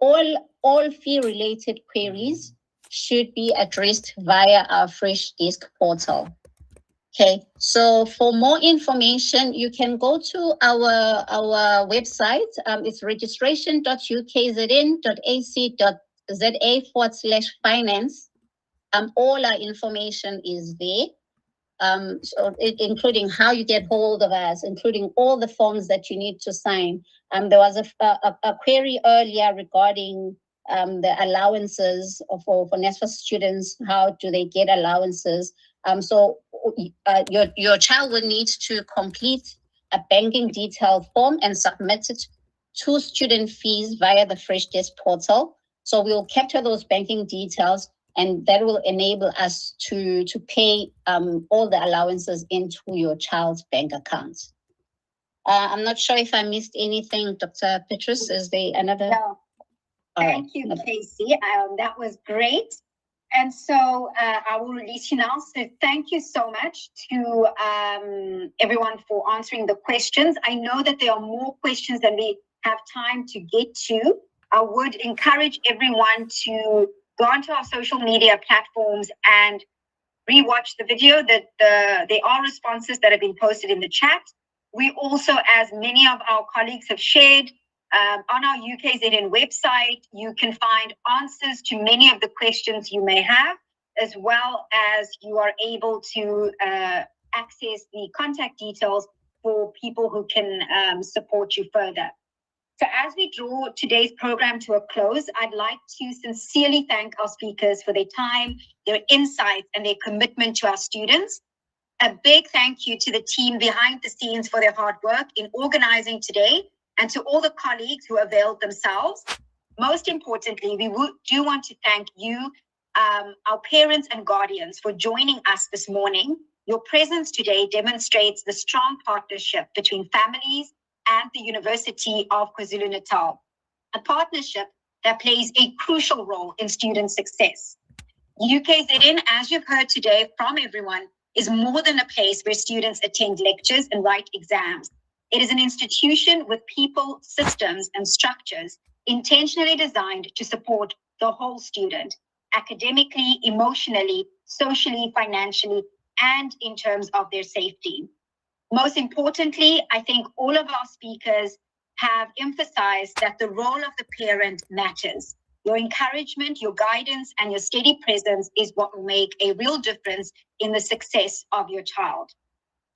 all fee-related queries should be addressed via our fresh desk portal. Okay, so for more information, you can go to our website. It's registration.ukzn.ac.za/finance. All our information is there. Including how you get hold of us, including all the forms that you need to sign. There was a query earlier regarding the allowances for NSFAS students. How do they get allowances? So your child will need to complete a banking detail form and submit it to student fees via the Fresh Desk portal. So we'll capture those banking details, and that will enable us to pay all the allowances into your child's bank account. I'm not sure if I missed anything, Dr. Petrus. Is there another? No. Thank you, Casey. That was great. And so I will release you now. So thank you so much to everyone for answering the questions. I know that there are more questions than we have time to get to. I would encourage everyone to go onto our social media platforms and rewatch the video. That there are responses that have been posted in the chat. We also, as many of our colleagues have shared, on our UKZN website, you can find answers to many of the questions you may have, as well as you are able to access the contact details for people who can support you further. So as we draw today's program to a close, I'd like to sincerely thank our speakers for their time, their insights, and their commitment to our students. A big thank you to the team behind the scenes for their hard work in organizing today, and to all the colleagues who availed themselves. Most importantly, we do want to thank you, our parents and guardians, for joining us this morning. Your presence today demonstrates the strong partnership between families and the University of KwaZulu-Natal, a partnership that plays a crucial role in student success. UKZN, as you've heard today from everyone, is more than a place where students attend lectures and write exams. It is an institution with people, systems, and structures intentionally designed to support the whole student, academically, emotionally, socially, financially, and in terms of their safety. Most importantly, I think all of our speakers have emphasized that the role of the parent matters. Your encouragement, your guidance, and your steady presence is what will make a real difference in the success of your child.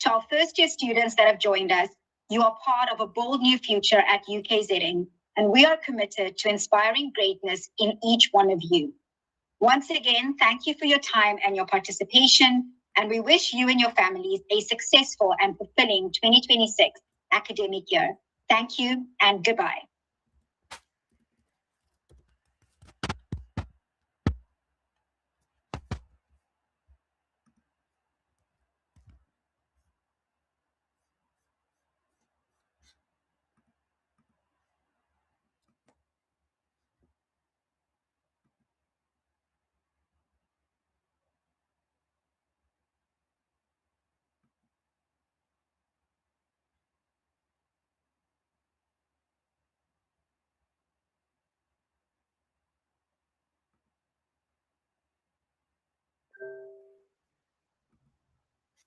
To our first-year students that have joined us, you are part of a bold new future at UKZN, and we are committed to inspiring greatness in each one of you. Once again, thank you for your time and your participation, and we wish you and your families a successful and fulfilling 2026 academic year. Thank you and goodbye.